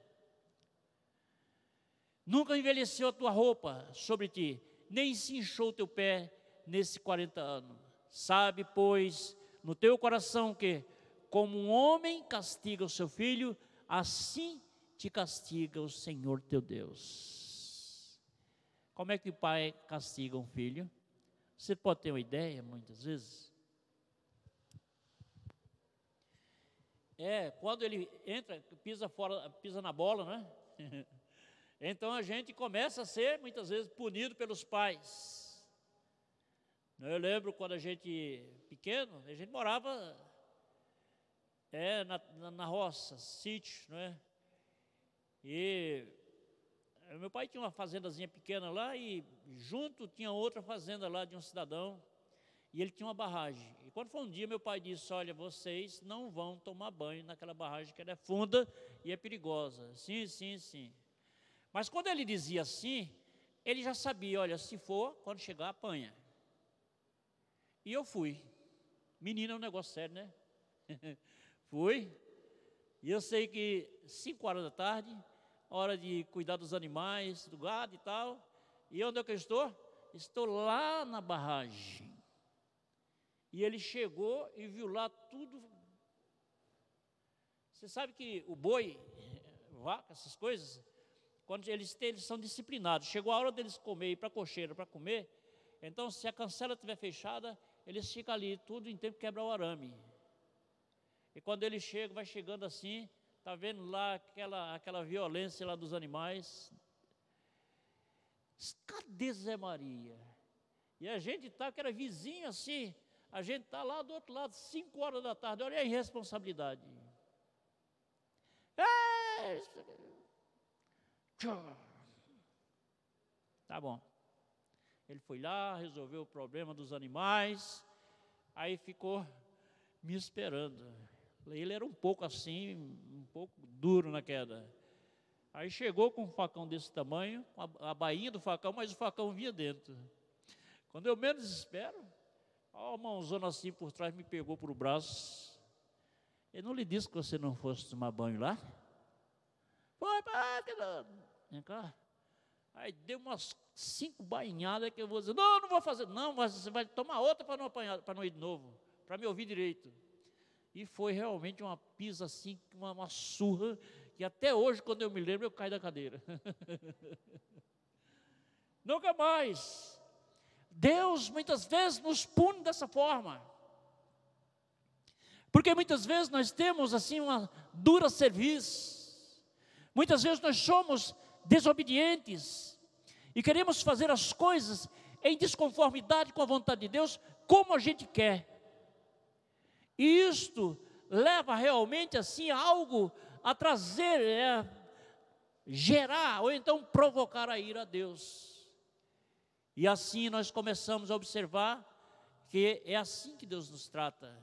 Nunca envelheceu a tua roupa sobre ti, nem se inchou o teu pé nesses 40 anos. Sabe, pois, no teu coração que, como um homem castiga o seu filho, assim te castiga o Senhor teu Deus. Como é que o pai castiga um filho? Você pode ter uma ideia, muitas vezes. Quando ele entra, pisa na bola, né? Então a gente começa a ser, muitas vezes, punido pelos pais. Eu lembro quando a gente, pequeno, a gente morava na roça, sítio, não é? E meu pai tinha uma fazendazinha pequena lá e junto tinha outra fazenda lá de um cidadão. E ele tinha uma barragem. E quando foi um dia, meu pai disse, olha, vocês não vão tomar banho naquela barragem, que ela é funda e é perigosa. Sim, sim, sim. Mas quando ele dizia assim, ele já sabia, olha, se for, quando chegar, apanha. E eu fui. Menina é um negócio sério, né? Fui. E eu sei que 5 horas da tarde, hora de cuidar dos animais, do gado e tal. E onde é que eu estou? Estou lá na barragem. E ele chegou e viu lá tudo. Você sabe que o boi, vaca, essas coisas, quando eles são disciplinados. Chegou a hora deles comer, ir para a cocheira para comer. Então, se a cancela estiver fechada, eles ficam ali, tudo em tempo de quebrar o arame. E quando ele chega, vai chegando assim, está vendo lá aquela violência lá dos animais. Cadê Zé Maria? E a gente está, que era vizinho assim, a gente está lá do outro lado, 5 horas da tarde, olha a irresponsabilidade. Tá bom. Ele foi lá, resolveu o problema dos animais, aí ficou me esperando. Ele era um pouco assim, um pouco duro na queda. Aí chegou com um facão desse tamanho, a bainha do facão, mas o facão vinha dentro. Quando eu menos espero, a mãozona assim por trás me pegou por o braço. Eu não lhe disse que você não fosse tomar banho lá? Foi, pai, vem cá. Aí deu umas 5 bainhadas que eu vou dizer, não vou fazer. Não, mas você vai tomar outra para não apanhar, para não ir de novo, para me ouvir direito. E foi realmente uma pisa assim, uma surra, que até hoje, quando eu me lembro, eu caio da cadeira. Nunca mais. Deus muitas vezes nos pune dessa forma. Porque muitas vezes nós temos assim uma dura cerviz. Muitas vezes nós somos desobedientes e queremos fazer as coisas em desconformidade com a vontade de Deus, como a gente quer. E isto leva realmente assim a algo a trazer, gerar ou então provocar a ira a Deus. E assim nós começamos a observar que é assim que Deus nos trata,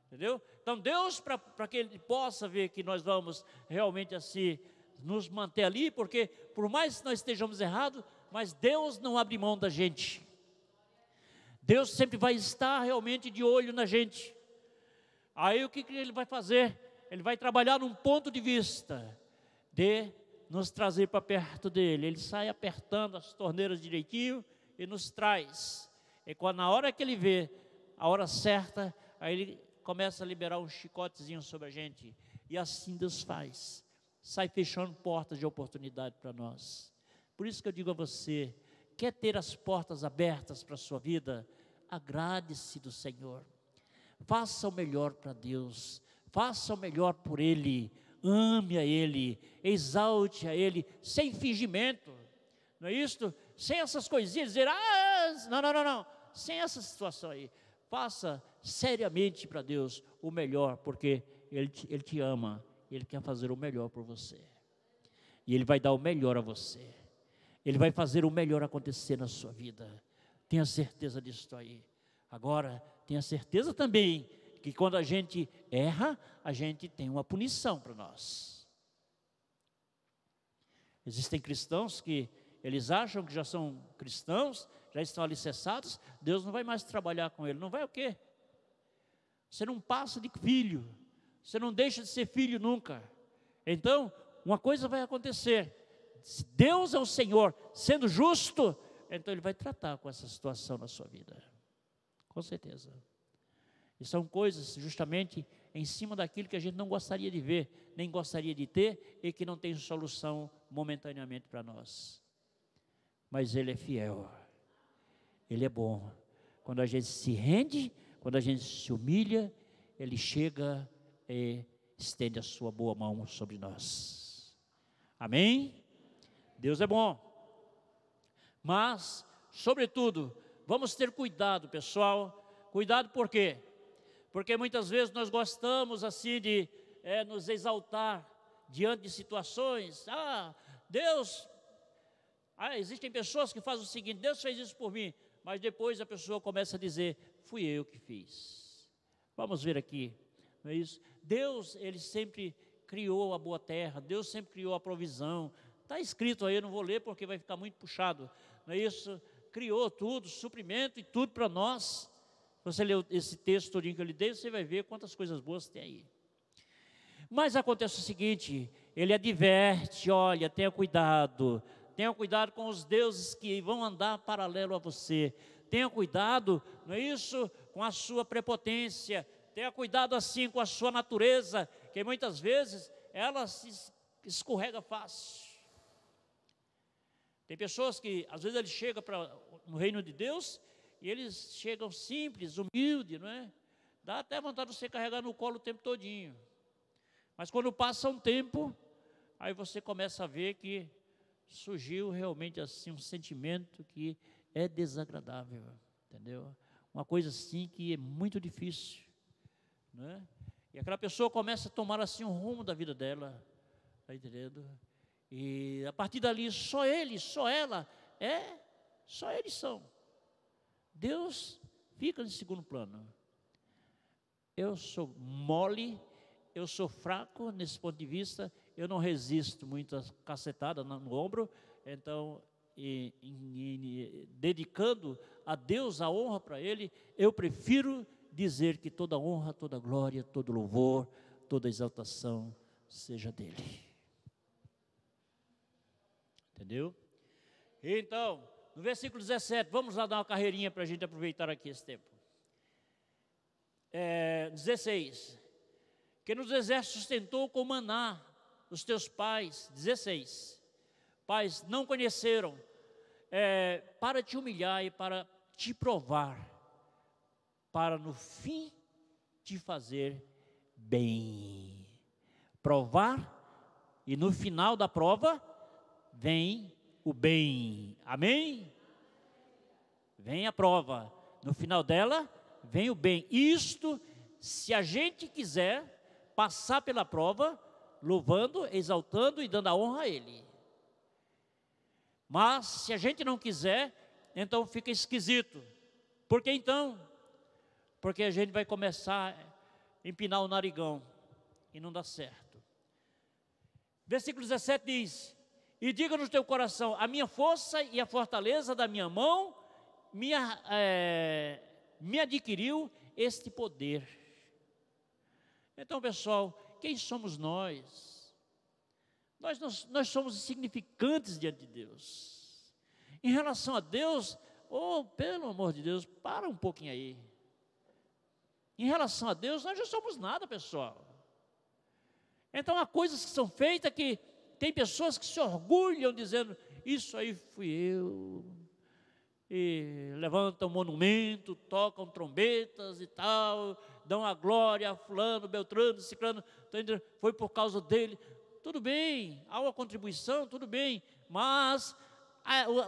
entendeu? Então Deus, para que Ele possa ver que nós vamos realmente assim nos manter ali, porque por mais que nós estejamos errados, mas Deus não abre mão da gente. Deus sempre vai estar realmente de olho na gente. Aí o que Ele vai fazer? Ele vai trabalhar num ponto de vista de nos trazer para perto dEle. Ele sai apertando as torneiras direitinho e nos traz. E quando na hora que Ele vê a hora certa, aí Ele começa a liberar um chicotezinho sobre a gente. E assim Deus faz. Sai fechando portas de oportunidade para nós. Por isso que eu digo a você, quer ter as portas abertas para a sua vida? Agrade-se do Senhor. Faça o melhor para Deus, faça o melhor por Ele, ame a Ele, exalte a Ele, sem fingimento, não é isso? Sem essas coisinhas, dizer, não, sem essa situação aí. Faça seriamente para Deus o melhor, porque Ele te ama, Ele quer fazer o melhor por você, e Ele vai dar o melhor a você, Ele vai fazer o melhor acontecer na sua vida, tenha certeza disso aí. Agora, tenha certeza também que quando a gente erra, a gente tem uma punição para nós. Existem cristãos que eles acham que já são cristãos, já estão alicerçados, Deus não vai mais trabalhar com ele. Não vai o quê? Você não passa de filho, você não deixa de ser filho nunca. Então, uma coisa vai acontecer. Se Deus é o Senhor, sendo justo, então Ele vai tratar com essa situação na sua vida. Com certeza. E são coisas justamente em cima daquilo que a gente não gostaria de ver, nem gostaria de ter, e que não tem solução momentaneamente para nós. Mas Ele é fiel, Ele é bom. Quando a gente se rende, quando a gente se humilha, Ele chega e estende a sua boa mão sobre nós. Amém? Deus é bom. Mas, sobretudo, vamos ter cuidado, pessoal. Cuidado por quê? Porque muitas vezes nós gostamos assim de nos exaltar diante de situações. Deus... existem pessoas que fazem o seguinte, Deus fez isso por mim. Mas depois a pessoa começa a dizer, fui eu que fiz. Vamos ver aqui, não é isso? Deus, Ele sempre criou a boa terra. Deus sempre criou a provisão. Está escrito aí, eu não vou ler porque vai ficar muito puxado. Não é isso? Criou tudo, suprimento e tudo para nós. Se você ler esse texto todinho que eu lhe dei, você vai ver quantas coisas boas tem aí. Mas acontece o seguinte, Ele adverte, olha, tenha cuidado com os deuses que vão andar paralelo a você. Tenha cuidado, não é isso? Com a sua prepotência. Tenha cuidado assim com a sua natureza, que muitas vezes ela se escorrega fácil. Tem pessoas que, às vezes, ele chega no reino de Deus e eles chegam simples, humildes, não é? Dá até vontade de você carregar no colo o tempo todinho. Mas quando passa um tempo, aí você começa a ver que surgiu realmente assim um sentimento que é desagradável, entendeu? Uma coisa assim que é muito difícil, né? E aquela pessoa começa a tomar assim um rumo da vida dela, tá entendendo? E a partir dali só ele, só ela, só eles são. Deus fica em segundo plano. Eu sou mole, eu sou fraco nesse ponto de vista, eu não resisto muitas cacetadas no ombro, então, dedicando a Deus a honra para Ele, eu prefiro dizer que toda honra, toda glória, todo louvor, toda exaltação seja dEle. Entendeu? Então, no versículo 17, vamos lá dar uma carreirinha para a gente aproveitar aqui esse tempo. 16, que nos desertos sustentou com maná os teus pais. 16, pais não conheceram, para te humilhar e para te provar, para no fim te fazer bem. Provar, e no final da prova vem o bem. Amém? Vem a prova, no final dela vem o bem. Isto, se a gente quiser passar pela prova, louvando, exaltando e dando a honra a Ele. Mas se a gente não quiser, então fica esquisito. Por que então? Porque a gente vai começar a empinar o narigão e não dá certo. Versículo 17 diz: e diga no teu coração, a minha força e a fortaleza da minha mão me adquiriu este poder. Então, pessoal, quem somos nós? Nós somos insignificantes diante de Deus. Em relação a Deus, pelo amor de Deus, para um pouquinho aí. Em relação a Deus, nós não somos nada, pessoal. Então, há coisas que são feitas que tem pessoas que se orgulham dizendo, isso aí fui eu. E levantam monumento, tocam trombetas e tal, dão a glória a fulano, beltrano, ciclano, foi por causa dele. Tudo bem, há uma contribuição, tudo bem, mas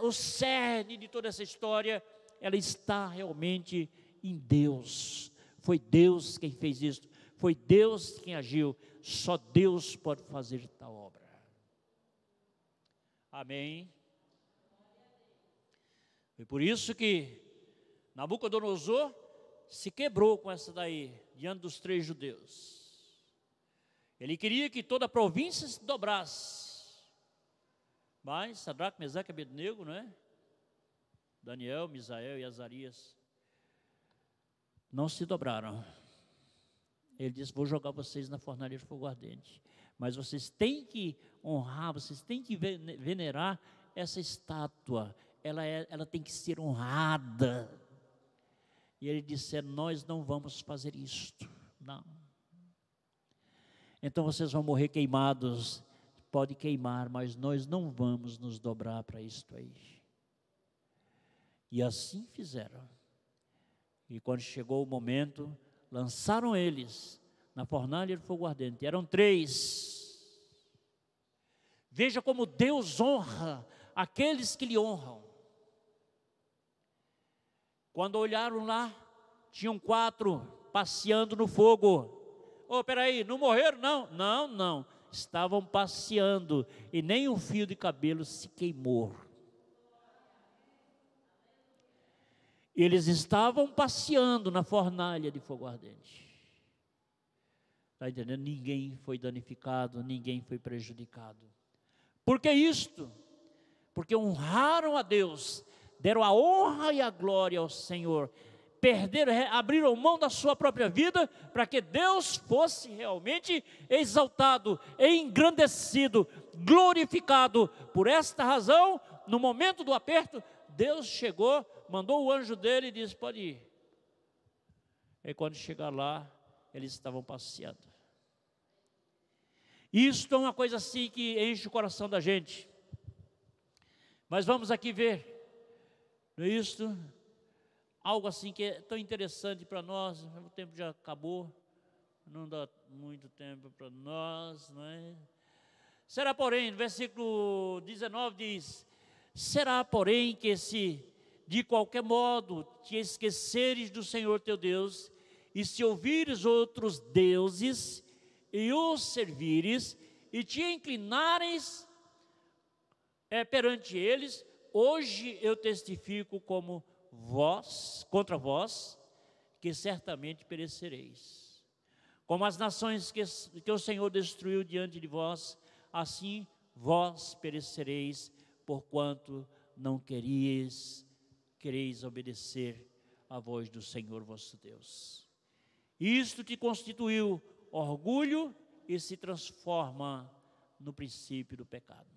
o cerne de toda essa história, ela está realmente em Deus. Foi Deus quem fez isso, foi Deus quem agiu, só Deus pode fazer tal obra. Amém? Foi por isso que Nabucodonosor se quebrou com essa daí, diante dos 3 judeus. Ele queria que toda a província se dobrasse. Mas Sadraque, Mesaque e Abednego, não é? Daniel, Misael e Azarias não se dobraram. Ele disse, vou jogar vocês na fornalha de fogo ardente. Mas vocês têm que honrar, vocês têm que venerar essa estátua. Ela tem que ser honrada. E ele disse, nós não vamos fazer isto. Não. Então vocês vão morrer queimados. Pode queimar, mas nós não vamos nos dobrar para isto aí. E assim fizeram. E quando chegou o momento, lançaram eles na fornalha de fogo ardente. Eram 3. Veja como Deus honra aqueles que lhe honram. Quando olharam lá, tinham 4 passeando no fogo. Peraí, não morreram? Não. Estavam passeando e nem um fio de cabelo se queimou. Eles estavam passeando na fornalha de fogo ardente. Está entendendo? Ninguém foi danificado, ninguém foi prejudicado. Por que isto? Porque honraram a Deus, deram a honra e a glória ao Senhor, abriram mão da sua própria vida, para que Deus fosse realmente exaltado, engrandecido, glorificado. Por esta razão, no momento do aperto, Deus chegou, mandou o anjo dele e disse, pode ir. E quando chegar lá, eles estavam passeando. Isto é uma coisa assim que enche o coração da gente. Mas vamos aqui ver, não é isto? algo assim que é tão interessante para nós. O tempo já acabou, não dá muito tempo para nós, não é? Será, porém, no versículo 19 diz: será, porém, que se de qualquer modo te esqueceres do Senhor teu Deus, e se ouvires outros deuses, e os servires, e te inclinares perante eles, hoje eu testifico contra vós, que certamente perecereis. Como as nações que o Senhor destruiu diante de vós, assim vós perecereis, porquanto não quereis obedecer à voz do Senhor vosso Deus. Isto te constituiu orgulho e se transforma no princípio do pecado.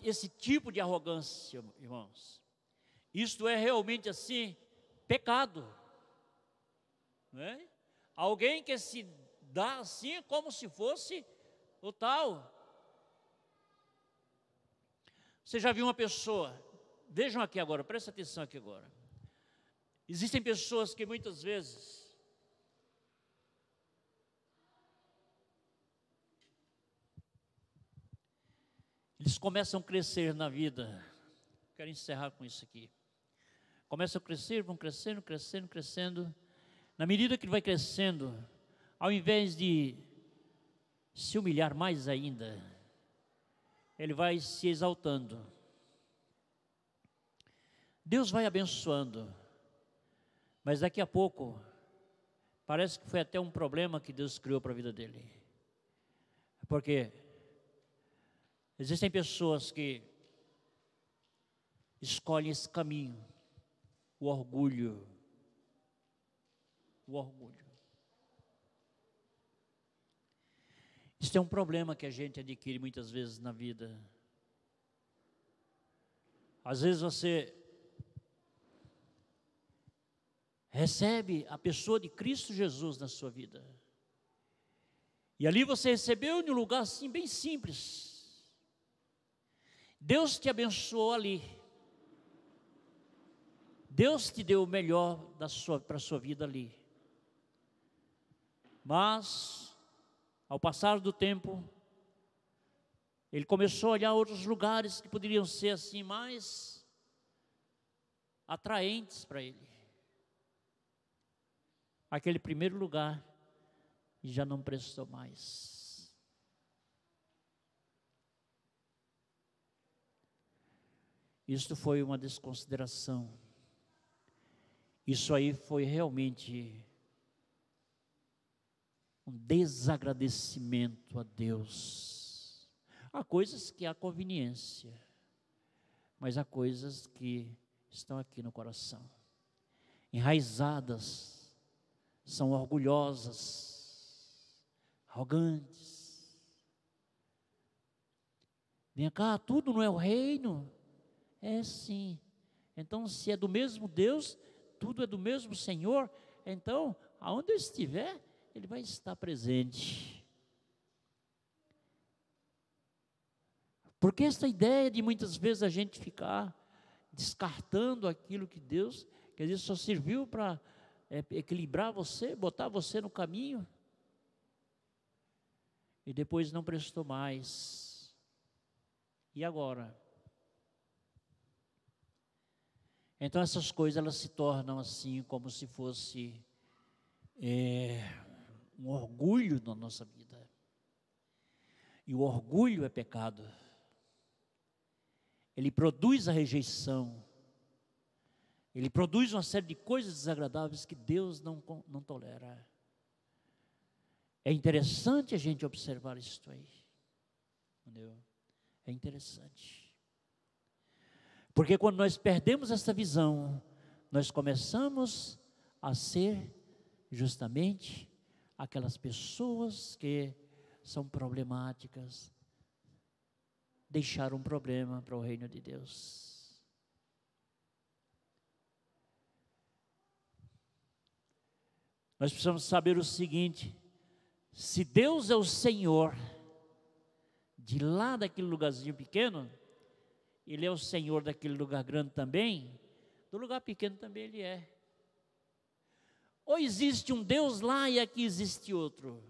Esse tipo de arrogância, irmãos, isto é realmente assim, pecado, não é? Alguém que se dá assim como se fosse o tal. Você já viu uma pessoa, vejam aqui agora, presta atenção aqui agora. Existem pessoas que muitas vezes eles começam a crescer na vida. Quero encerrar com isso aqui. Começam a crescer, vão crescendo, crescendo, crescendo. Na medida que ele vai crescendo, ao invés de se humilhar mais ainda, ele vai se exaltando. Deus vai abençoando, mas daqui a pouco, parece que foi até um problema que Deus criou para a vida dele. Porque existem pessoas que escolhem esse caminho, o orgulho. O orgulho. Isso é um problema que a gente adquire muitas vezes na vida. Às vezes você recebe a pessoa de Cristo Jesus na sua vida. E ali você recebeu em um lugar assim bem simples. Deus te abençoou ali. Deus te deu o melhor para a sua vida ali. Mas, ao passar do tempo, ele começou a olhar outros lugares que poderiam ser assim mais atraentes para ele. Aquele primeiro lugar já não prestou mais. Isto foi uma desconsideração. Isso aí foi realmente um desagradecimento a Deus. Há coisas que há conveniência, mas há coisas que estão aqui no coração, enraizadas, são orgulhosas, arrogantes. Vem cá, tudo não é o reino? É sim. Então, se é do mesmo Deus, tudo é do mesmo Senhor, então, aonde eu estiver, Ele vai estar presente. Porque essa ideia de muitas vezes a gente ficar descartando aquilo que Deus, quer dizer, só serviu para equilibrar você, botar você no caminho, e depois não prestou mais. E agora? Então essas coisas elas se tornam assim como se fosse um orgulho na nossa vida. E o orgulho é pecado. Ele produz a rejeição. Ele produz uma série de coisas desagradáveis que Deus não tolera. É interessante a gente observar isso aí. Entendeu? É interessante. Porque quando nós perdemos essa visão, nós começamos a ser justamente aquelas pessoas que são problemáticas, deixaram um problema para o reino de Deus. Nós precisamos saber o seguinte: se Deus é o Senhor de lá daquele lugarzinho pequeno, Ele é o Senhor daquele lugar grande também, do lugar pequeno também Ele é. Ou existe um Deus lá e aqui existe outro?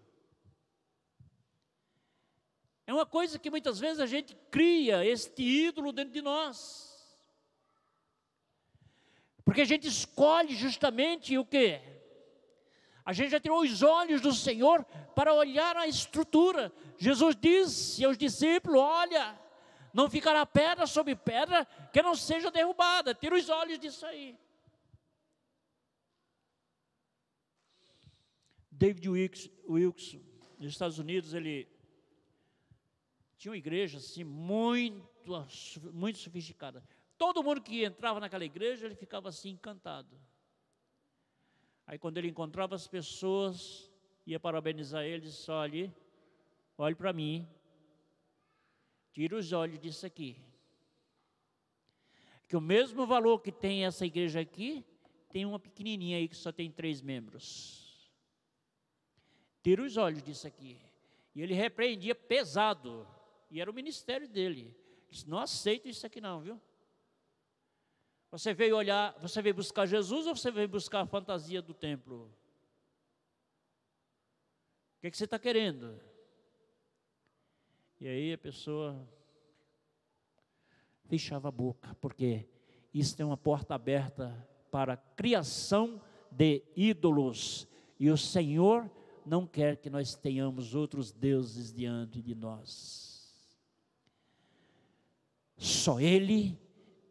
É uma coisa que muitas vezes a gente cria este ídolo dentro de nós. Porque a gente escolhe justamente o quê? A gente já tirou os olhos do Senhor para olhar a estrutura. Jesus disse aos discípulos: olha, não ficará pedra sobre pedra que não seja derrubada. Tira os olhos disso aí. David Wilkerson, nos Estados Unidos, ele tinha uma igreja assim, muito sofisticada. Todo mundo que entrava naquela igreja, ele ficava assim encantado. Aí quando ele encontrava as pessoas, ia parabenizar eles, só ali, olhe para mim, tira os olhos disso aqui. Que o mesmo valor que tem essa igreja aqui, tem uma pequenininha aí que só tem 3 membros. Tira os olhos disso aqui. E ele repreendia pesado. E era o ministério dele. Ele disse: não aceito isso aqui não, viu? Você veio olhar, você veio buscar Jesus ou você veio buscar a fantasia do templo? O que você está querendo? E aí a pessoa fechava a boca, porque isso é uma porta aberta para a criação de ídolos. E o Senhor não quer que nós tenhamos outros deuses diante de nós. Só Ele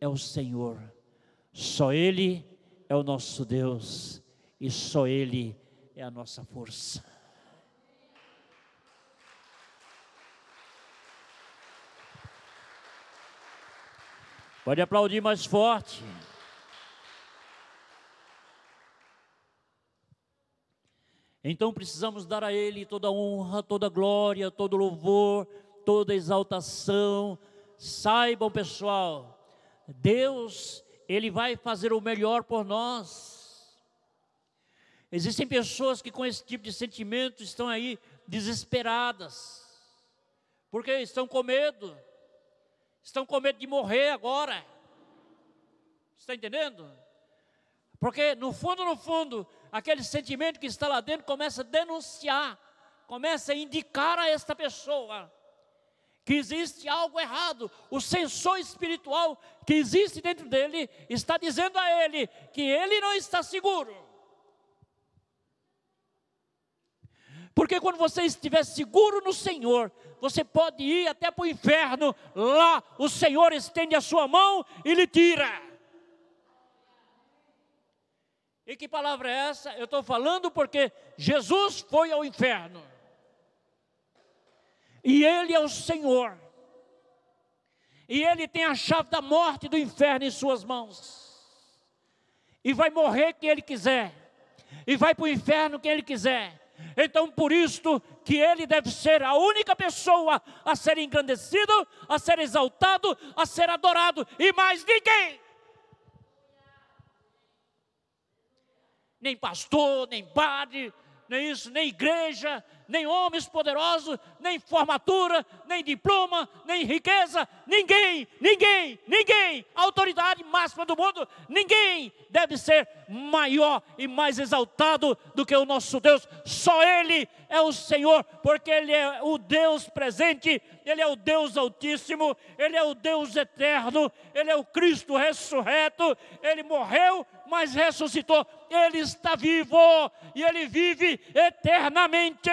é o Senhor, só Ele é o nosso Deus, e só Ele é a nossa força. Pode aplaudir mais forte. Então precisamos dar a Ele toda honra, toda glória, todo louvor, toda exaltação. Saibam, pessoal, Deus, Ele vai fazer o melhor por nós. Existem pessoas que com esse tipo de sentimento estão aí desesperadas, porque estão com medo de morrer agora. Está entendendo? Porque no fundo, aquele sentimento que está lá dentro começa a denunciar, começa a indicar a esta pessoa que existe algo errado. O sensor espiritual que existe dentro dele está dizendo a ele que ele não está seguro. Porque quando você estiver seguro no Senhor, você pode ir até para o inferno. Lá o Senhor estende a sua mão e lhe tira. E que palavra é essa? Eu estou falando porque Jesus foi ao inferno. E Ele é o Senhor. E Ele tem a chave da morte e do inferno em suas mãos. E vai morrer quem Ele quiser. E vai para o inferno quem Ele quiser. Então por isto que Ele deve ser a única pessoa a ser engrandecido, a ser exaltado, a ser adorado. E mais ninguém. Nem pastor, nem padre, nem isso, nem igreja, nem homens poderosos, nem formatura, nem diploma, nem riqueza, ninguém, a autoridade máxima do mundo, ninguém deve ser maior e mais exaltado do que o nosso Deus. Só Ele é o Senhor, porque Ele é o Deus presente, Ele é o Deus altíssimo, Ele é o Deus eterno, Ele é o Cristo ressurreto, Ele morreu, mas ressuscitou, Ele está vivo e Ele vive eternamente.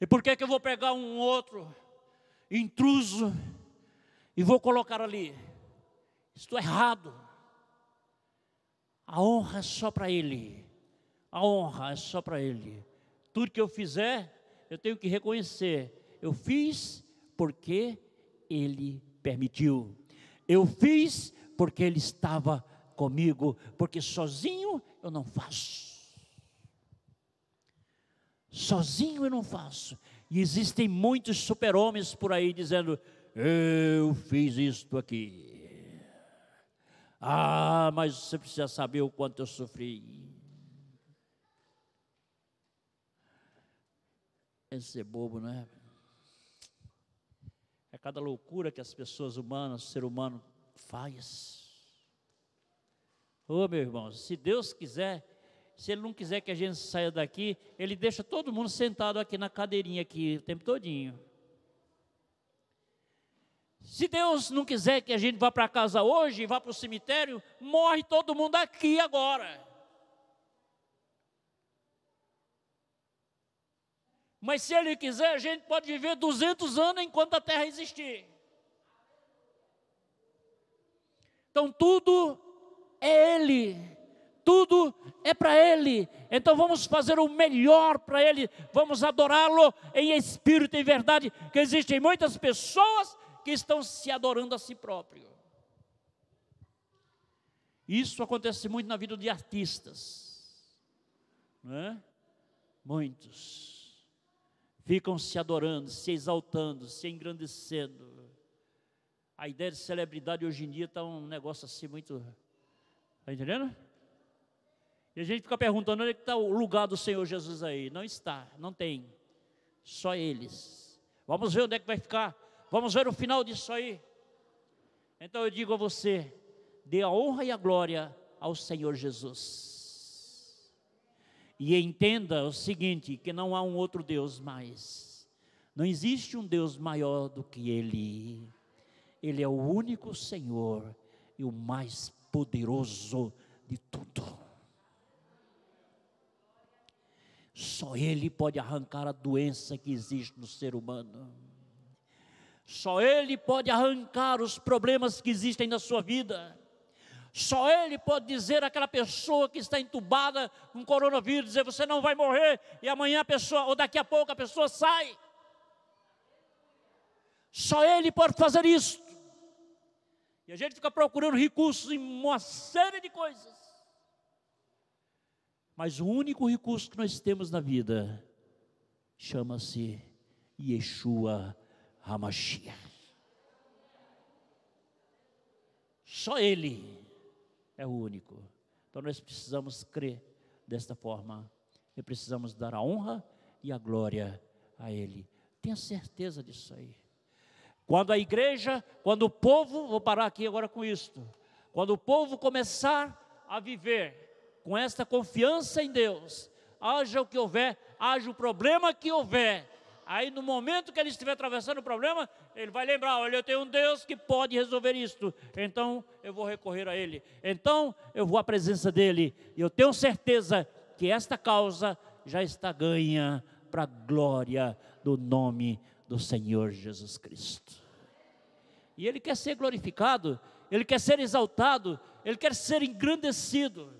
E por que eu vou pegar um outro intruso e vou colocar ali? Estou errado. A honra é só para Ele. A honra é só para Ele. Tudo que eu fizer, eu tenho que reconhecer. Eu fiz porque Ele permitiu. Eu fiz porque Ele estava comigo, porque sozinho eu não faço. Sozinho eu não faço. E existem muitos super-homens por aí dizendo: eu fiz isto aqui. Ah, mas você precisa saber o quanto eu sofri. Esse é bobo, não é? cada loucura que as pessoas humanas, o ser humano faz. Ô meu irmão, se Deus quiser, se Ele não quiser que a gente saia daqui, Ele deixa todo mundo sentado aqui na cadeirinha aqui o tempo todinho. Se Deus não quiser que a gente vá para casa hoje, vá para o cemitério, morre todo mundo aqui agora. Mas se Ele quiser, a gente pode viver 200 anos enquanto a terra existir. Então tudo é Ele, tudo é para Ele. Então vamos fazer o melhor para Ele, vamos adorá-lo em espírito e em verdade, que existem muitas pessoas que estão se adorando a si próprio. Isso acontece muito na vida de artistas, não é? Muitos ficam se adorando, se exaltando, se engrandecendo. A ideia de celebridade hoje em dia está um negócio assim muito, está entendendo? E a gente fica perguntando, onde é que está o lugar do Senhor Jesus aí? Não está, não tem, só eles. Vamos ver onde é que vai ficar. Vamos ver o final disso aí. Então eu digo a você, dê a honra e a glória ao Senhor Jesus. E entenda o seguinte, que não há um outro Deus mais. Não existe um Deus maior do que Ele. Ele é o único Senhor e o mais poderoso de tudo. Só Ele pode arrancar a doença que existe no ser humano. Só Ele pode arrancar os problemas que existem na sua vida. Só Ele pode dizer àquela pessoa que está entubada com coronavírus, dizer, você não vai morrer, e amanhã a pessoa, ou daqui a pouco a pessoa sai. Só Ele pode fazer isso. E a gente fica procurando recursos em uma série de coisas. Mas o único recurso que nós temos na vida chama-se Yeshua HaMashiach. Só Ele é o único. Então nós precisamos crer desta forma. E precisamos dar a honra e a glória a Ele. Tenha certeza disso aí. Quando a igreja, quando o povo, vou parar aqui agora com isto. Quando o povo começar a viver com esta confiança em Deus, haja o que houver, haja o problema que houver, aí no momento que ele estiver atravessando o problema, ele vai lembrar, olha, eu tenho um Deus que pode resolver isto, então eu vou recorrer a Ele, então eu vou à presença dEle, e eu tenho certeza que esta causa já está ganha para a glória do nome do Senhor Jesus Cristo. E Ele quer ser glorificado, Ele quer ser exaltado, Ele quer ser engrandecido,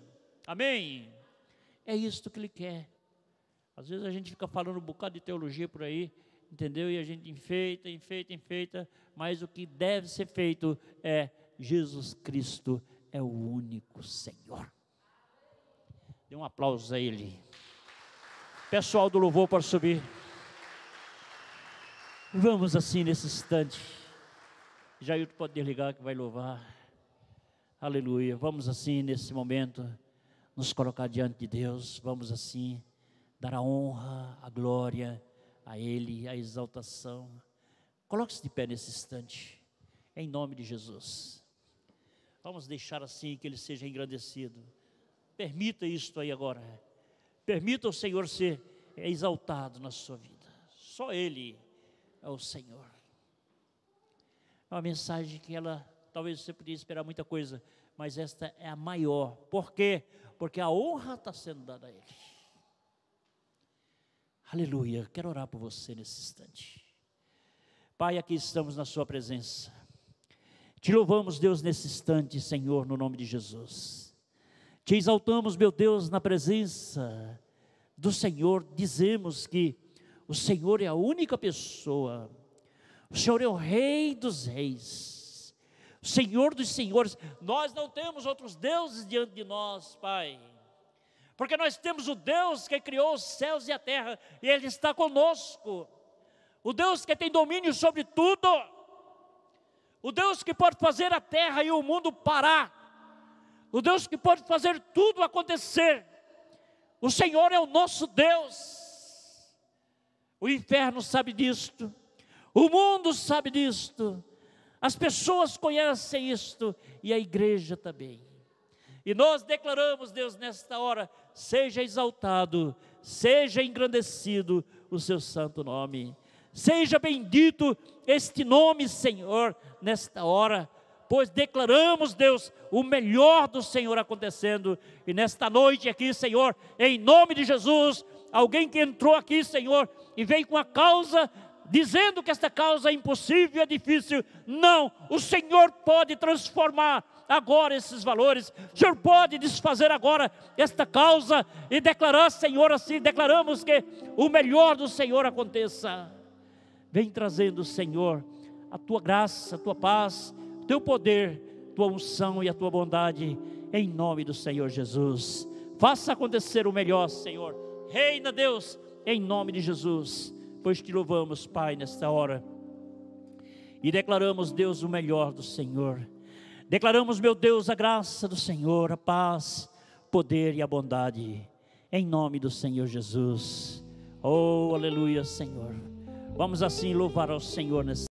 amém? É isto que Ele quer. Às vezes a gente fica falando um bocado de teologia por aí, entendeu? E a gente enfeita, mas o que deve ser feito é Jesus Cristo é o único Senhor. Dê um aplauso a Ele. Pessoal do louvor, pode subir. Vamos assim nesse instante. Jair pode desligar que vai louvar. Aleluia. Vamos assim nesse momento nos colocar diante de Deus. Vamos assim dar a honra, a glória a Ele, a exaltação. Coloque-se de pé nesse instante, em nome de Jesus. Vamos deixar assim que Ele seja engrandecido. Permita isto aí agora. Permita o Senhor ser exaltado na sua vida. Só Ele é o Senhor. É uma mensagem que ela, talvez você podia esperar muita coisa, mas esta é a maior. Por quê? Porque a honra está sendo dada a Ele. Aleluia, quero orar por você nesse instante. Pai, aqui estamos na sua presença. Te louvamos, Deus, nesse instante, Senhor, no nome de Jesus. Te exaltamos, meu Deus, na presença do Senhor. Dizemos que o Senhor é a única pessoa. O Senhor é o Rei dos Reis, o Senhor dos Senhores. Nós não temos outros deuses diante de nós, Pai. Porque nós temos o Deus que criou os céus e a terra, e Ele está conosco. O Deus que tem domínio sobre tudo. O Deus que pode fazer a terra e o mundo parar. O Deus que pode fazer tudo acontecer. O Senhor é o nosso Deus. O inferno sabe disto. O mundo sabe disto, as pessoas conhecem isto e a igreja também. E nós declaramos, Deus, nesta hora, seja exaltado, seja engrandecido o seu santo nome. Seja bendito este nome, Senhor, nesta hora, pois declaramos, Deus, o melhor do Senhor acontecendo. E nesta noite aqui, Senhor, em nome de Jesus, alguém que entrou aqui, Senhor, e veio com a causa, dizendo que esta causa é impossível, é difícil. Não, o Senhor pode transformar agora esses valores. O Senhor pode desfazer agora esta causa e declarar, Senhor, assim, declaramos que o melhor do Senhor aconteça. Vem trazendo, Senhor, a tua graça, a tua paz, o teu poder, tua unção e a tua bondade, em nome do Senhor Jesus. Faça acontecer o melhor, Senhor. Reina, Deus, em nome de Jesus, pois te louvamos, Pai, nesta hora. E declaramos, Deus, o melhor do Senhor. Declaramos, meu Deus, a graça do Senhor, a paz, o poder e a bondade, em nome do Senhor Jesus. Oh, aleluia, Senhor. Vamos assim louvar ao Senhor nessa